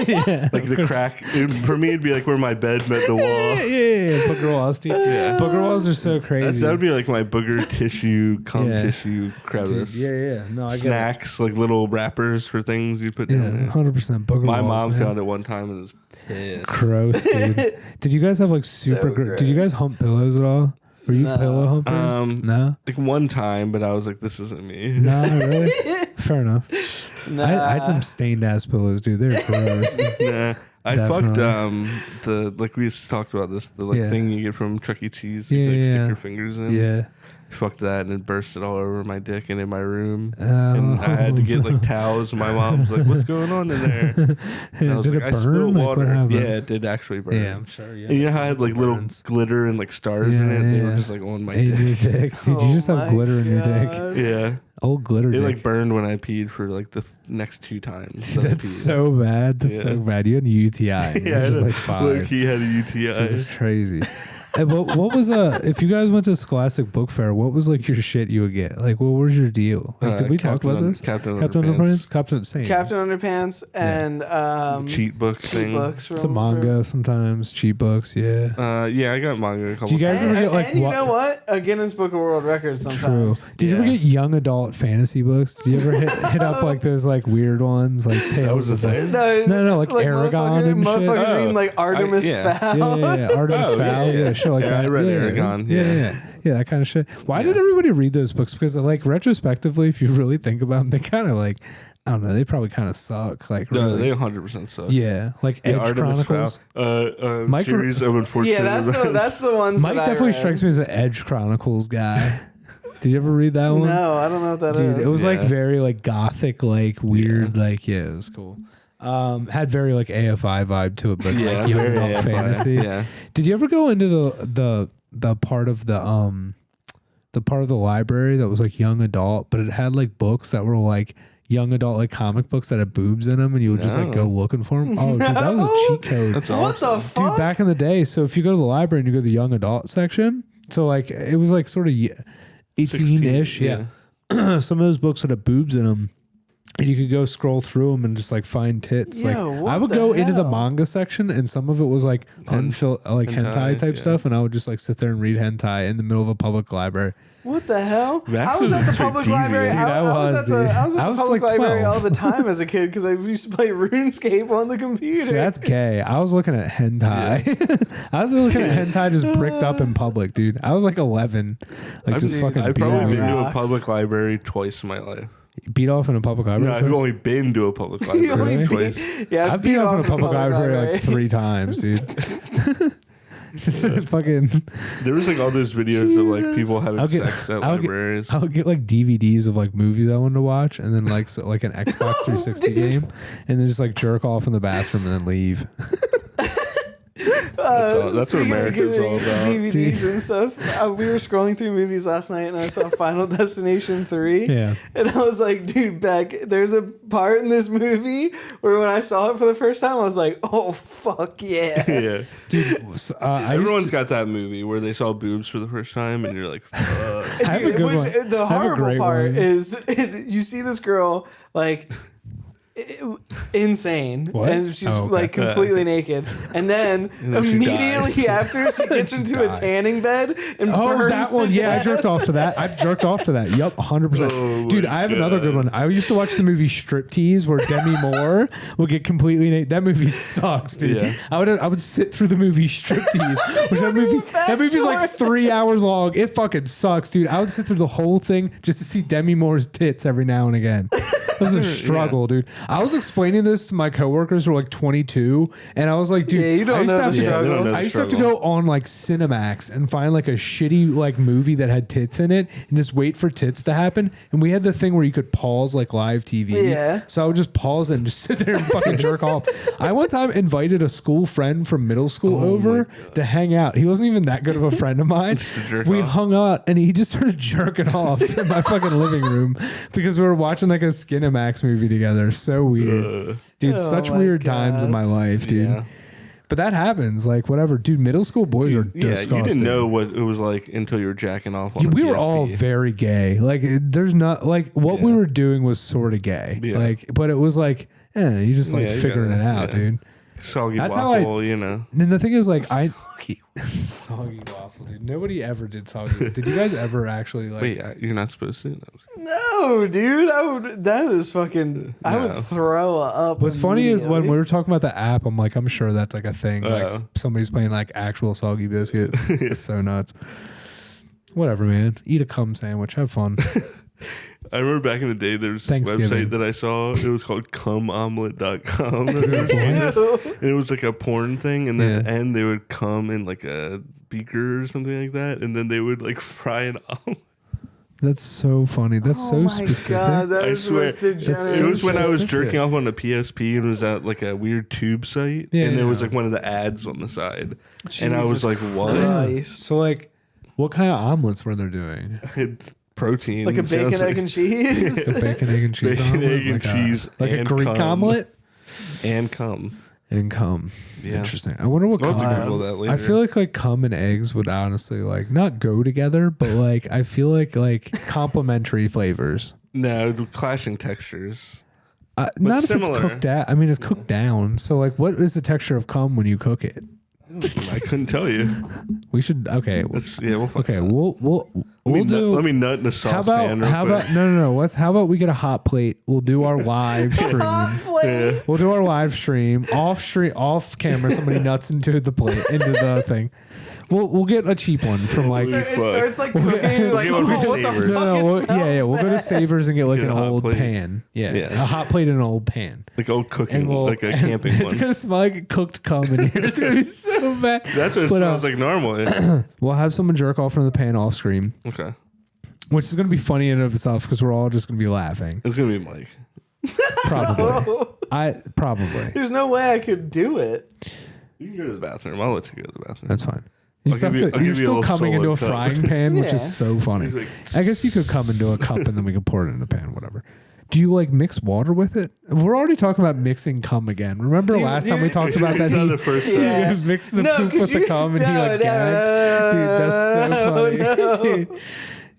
Yeah, like the crack. For me, it'd be like where my bed met the wall. Yeah. Booger walls, dude. Yeah. Booger walls are so crazy. That would be like my booger tissue, cum tissue crevice. Dude, yeah. No, I snacks, like little wrappers for things you put down there. 100% booger walls. My mom found it one time and was pissed. Gross, dude. Did you guys have like super? Did you guys hump pillows at all? Were you pillow humpers? No. Like one time, but I was like, this isn't me. No, really? Fair enough. Nah. I had some stained ass pillows, dude. They're gross. Nah. I fucked the like we just talked about this the thing you get from Chuck E. Cheese. You stick your fingers in. Yeah. Fucked that and it bursted all over my dick and in my room. And I had to get like towels. And my mom was like, "What's going on in there?" And I was did like, it "I spilled burn? water." Yeah, it did actually burn. Yeah, I'm sure. Yeah. And you know how I had like little glitter and like stars in it? They were just like on my dick. Dude, you just have glitter in your dick. Yeah. Old glitter. It dick. like burned when I peed for like the next 2 times. That's so bad. That's so bad. You had a UTI. Yeah, just like 5. Look, he had a UTI. That's crazy. And what was if you guys went to Scholastic Book Fair, what was like your shit you would get? Like, what was your deal? Like, did we talk about this? Captain Underpants. Captain Underpants and cheat books. Some manga sometimes. Cheat books, yeah. Yeah, I got manga a couple. Do you guys ever get like? And you know what? A Guinness Book of World Records sometimes. True. Did you ever get young adult fantasy books? Did you ever hit up like those like weird ones, like Tales of thing? No, like Aragon and shit. Motherfuckers reading like Artemis Fowl. Yeah, Artemis Fowl. Yeah. Like that. I read Aragon. Yeah, that kind of shit. Why did everybody read those books? Because like retrospectively, if you really think about them, they kind of like, I don't know, they probably kind of suck. Like, no, they 100% suck. Yeah, like Edge Artemis Chronicles. Mike, series of unfortunate. Yeah, that's the ones. Mike definitely strikes me as an Edge Chronicles guy. Did you ever read that one? No, I don't know what that is. Dude, it was like very like gothic, like weird, like it was cool. Had very like AFI vibe to it, but like young adult fantasy. Yeah. Did you ever go into the part of the library that was like young adult, but it had like books that were like young adult like comic books that had boobs in them, and you would just like go looking for them? Oh, dude, that was a cheat code. That's what awesome. the fuck? Dude, back in the day. So if you go to the library and you go to the young adult section, so like it was like sort of 18-ish. Yeah. Some of those books would have boobs in them. And you could go scroll through them and just like find tits. Yo, like what I would the go into the hell? manga section, and some of it was like hentai type stuff, and I would just like sit there and read hentai in the middle of a public library. What the hell? That's I was at the public library. Dude, I was at the public like library 12. all the time as a kid because I used to play RuneScape on the computer. See, that's gay. I was looking at hentai. I was looking at hentai just bricked up in public, dude. I was like 11, like just fucking. I've beat probably off. been to a Rocks. public library twice in my life. Beat off in a public library. No, I've first? only been to a public You library only twice. Yeah, I've beat off in a public library like 3 times, dude. Fucking. There was like all those videos of like people having sex at I libraries. would get like DVDs of like movies I wanted to watch, and then like like an Xbox 360 game, and then just like jerk off in the bathroom and then leave. That's what America's all about. DVDs and stuff. We were scrolling through movies last night, and I saw Final Destination 3. Yeah. And I was like, dude, Beck, there's a part in this movie where when I saw it for the first time, I was like, oh, fuck yeah. Yeah. Dude, Everyone's got that movie where they saw boobs for the first time, and you're like, fuck. I have a Dude, good one. the I have a horrible great part one. is you see this girl, like, insane, What? and she's Oh, okay. like completely naked, and then then she immediately after she gets She into dies. a tanning bed and Oh, burns that one. to Yeah, I death. jerked off to that. I've jerked off to that. Yup, 100%. Oh Dude, my I have another good God. one. I used to watch the movie Striptease where Demi Moore would get completely naked. That movie sucks, dude. Yeah. I would sit through the movie Striptease, which that movie's like 3 hours long. It fucking sucks, dude. I would sit through the whole thing just to see Demi Moore's tits every now and again. It was a struggle, dude. I was explaining this to my coworkers who were like 22, and I was like, dude, Yeah, you don't I used know to have the to struggle. They don't know the I used to have to struggle. go on like Cinemax and find like a shitty like movie that had tits in it and just wait for tits to happen. And we had the thing where you could pause like live TV. Yeah. So I would just pause it and just sit there and fucking jerk off. I one time invited a school friend from middle school over to hang out. He wasn't even that good of a friend of mine. Just to jerk We off. hung out and he just started jerking off in my fucking living room because we were watching like a Skinemax movie together. So weird. Dude, Oh such my weird times in God. my life, dude. Yeah. But that happens, like whatever, dude. Middle school boys are Yeah, disgusting. you didn't know what it was like until you were jacking off on a We were PSP. all very gay. Like, there's not like what we Yeah. were doing was sort of gay. Yeah. Like, but it was like, you just like Yeah, you figuring gotta- it out, yeah. dude. Soggy That's how waffle, you know. And then the thing is, like, soggy waffle, dude. Nobody ever did soggy. Did you guys ever actually like? Wait, you're not supposed to? No, dude, I would. That is fucking. I would No. throw up. What's funny is when we immediately. were talking about the app, I'm like, I'm sure that's like a thing. Like somebody's playing like actual soggy biscuit. It's so nuts. Whatever, man. Eat a cum sandwich. Have fun. I remember back in the day, there was a Thanksgiving. website that I saw. It was called cumomelet.com. Ew. And it was like a porn thing, and then Yeah. at the end they would come in like a beaker or something like that, and then they would like fry an omelet. That's so funny. That's Oh so my specific. god, that I is the swear, most degenerate. It was when I was specific. jerking off on a PSP and it was at like a weird tube site, Yeah, and there was yeah. like one of the ads on the side, and I was Jesus like, "What?" Christ. So like, what kind of omelets were they doing? Protein, Like a bacon, sounds egg, and cheese. A bacon, egg, and cheese Bacon, omelet? egg, and Like cheese, like a and Greek cum. omelet and cum. and cum. Yeah. Interesting. I wonder what We'll cum. have to Google that later. I feel like cum and eggs would honestly like not go together, but like I feel like complementary flavors. no clashing textures. Not if similar. it's cooked out. I mean, it's cooked down. So like, what is the texture of cum when you cook it? I couldn't tell you. We should. Okay. We'll fuck Okay. it up. We'll do. Let me nut in a How saucepan. about how about no? How about we get a hot plate? We'll do our live stream. Yeah. We'll do our live stream off camera. Somebody nuts into the plate into the thing. We'll get a cheap one from like. So it fuck. starts like cooking. And you're like, get oh, one from what the Savers. fuck? No, It we'll, smells we'll go to bad. Savers and get like Get an a hot old plate. pan. Yeah, Yeah. a hot plate and an old pan. Like old cooking, And we'll like a camping It's one. gonna smell like cooked cum in here. It's gonna be so bad. That's what it But, smells like normally. We'll have someone jerk off from the pan off screen, Okay, which is gonna be funny in and of itself because we're all just gonna be laughing. it's gonna be Mike. Probably. Probably. There's no way I could do it. You can go to the bathroom. I'll let you go to the bathroom. That's fine. You I'll still give have you- to- I'll you're give you a still little coming into a solid cup. frying pan, which Yeah. is so funny. He's like, I guess you could come into a cup and then we could pour it in the pan, whatever. Do you like mix water with it? We're already talking about mixing cum again. Remember Dude, last time we dude. talked about that? It's not He the first Yeah. time. he mixed the No, poop 'cause with the you- cum and he no, like no, gagged. no, Dude, that's so funny. no.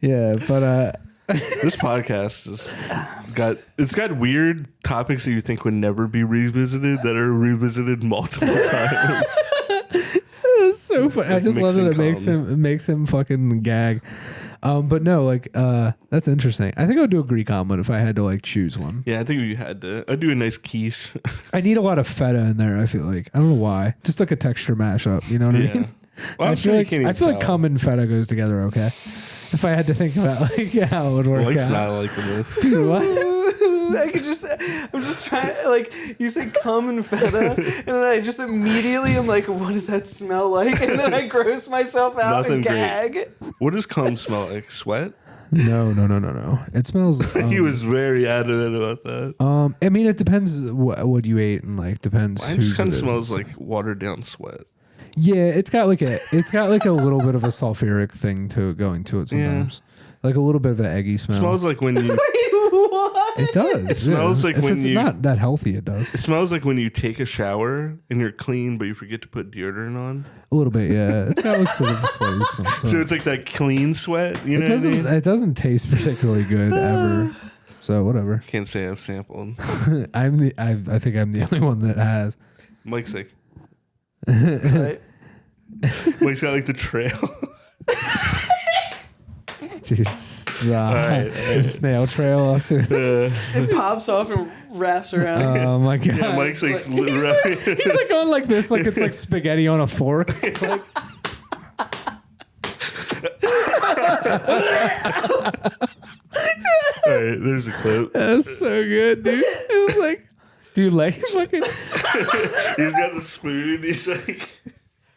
Yeah, but This podcast it's got weird topics that you think would never be revisited that are revisited multiple times. It's so funny. I just love that it makes him fucking gag. But no, like that's interesting. I think I'll do a Greek omelet if I had to like choose one. Yeah, I think you had to. I'd do a nice quiche. I need a lot of feta in there. I feel like I don't know why. Just like a texture mashup. You know what I mean? Well, I feel like cum and feta goes together. Okay. If I had to think about like how it would work Mike's out. not liking this. Dude, what? I'm just trying, like, you said cum and feta, and then I just immediately am like, what does that smell like? And then I gross myself out Nothing and gag. great. What does cum smell like? Sweat? No. It smells. He was very adamant about that. I mean, it depends what you ate and like depends. Mine just kind of smells like watered down sweat. Yeah, it's got like a little bit of a sulfuric thing going to it sometimes. Yeah. Like a little bit of an eggy smell. It smells like when you. What? It does. It smells like if when it's you. Not that healthy. It does. It smells like when you take a shower and you're clean, but you forget to put deodorant on. A little bit, yeah. It's got like sort of a sweaty smell. So it's like that clean sweat. You know, it doesn't taste particularly good ever. So whatever. Can't say I've sampled. I think I'm the only one that has. Mike's like. Right? Mike's got like the trail. Dude, All right. The snail trail up to It pops off and wraps around. Oh my god! Yeah, Mike's like he's like going like this, like it's like spaghetti on a fork. It's like. All right, there's a clip. That's so good, dude. It was like, dude, like fucking. He's got the spoon. He's like.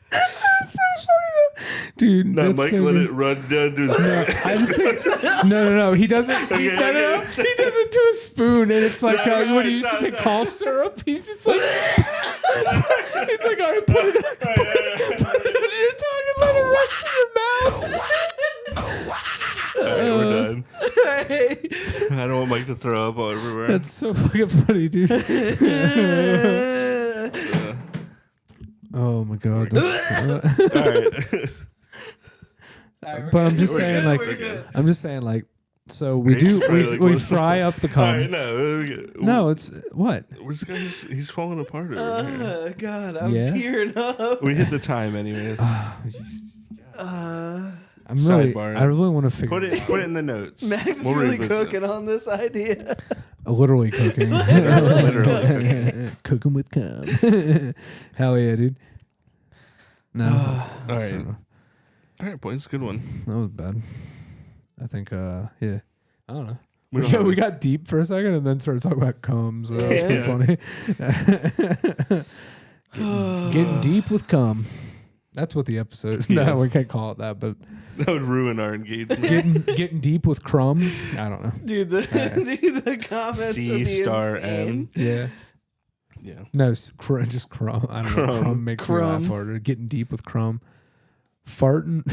That's so funny though, dude. No, Mike so let good. it run down to his I just think no. He doesn't. He does it to a spoon, and it's like when he used to take cough syrup. He's just like, he's like, all right, put it under your tongue and let it rest in your mouth. All right, we're done. I don't want Mike to throw up all everywhere. That's so fucking funny, dude. Oh my god. All right. But I'm just saying, like, so we fry up the cum. All right, No, it's what? This guy he's falling apart over here. Oh God, I'm tearing up. We hit the time anyways. I really want to figure. Put it in the notes. Max is really cooking on this idea. Literally cooking. Literally cooking with cum. Hell yeah, dude. No. All right. All right, boys. Good one. That was bad. I think, yeah. I don't know. We got deep for a second and then started talking about cum. So that was funny. Getting deep with cum. That's what the episode. Yeah. No, we can't call it that, but that would ruin our engagement. getting deep with crumb. I don't know, dude. The comments would be insane. Yeah. Yeah. No, just crumb. I don't know. Crumb makes me laugh harder. Getting deep with crumb. Farting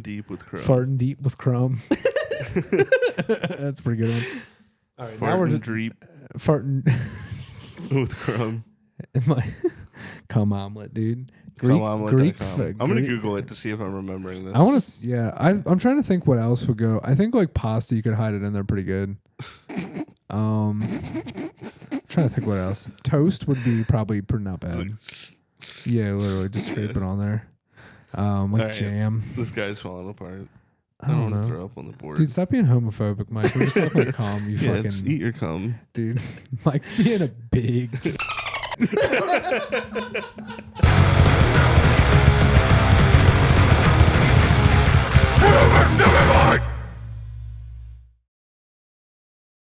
deep with crumb. Farting deep with crumb. That's a pretty good one. All right, now we're just farting with crumb. Cum omelet, dude. Cumomelet.com. I'm gonna Google it to see if I'm remembering this. I want to. Yeah, I'm trying to think what else would go. I think like pasta, you could hide it in there pretty good. Trying to think what else. Toast would be probably not bad. Yeah, literally just scrape it on there. Like jam. This guy's falling apart. I don't want know. to throw up on the board. Dude, stop being homophobic, Mike. We're just talking about cum. You fucking eat your cum. Dude, Mike's being a big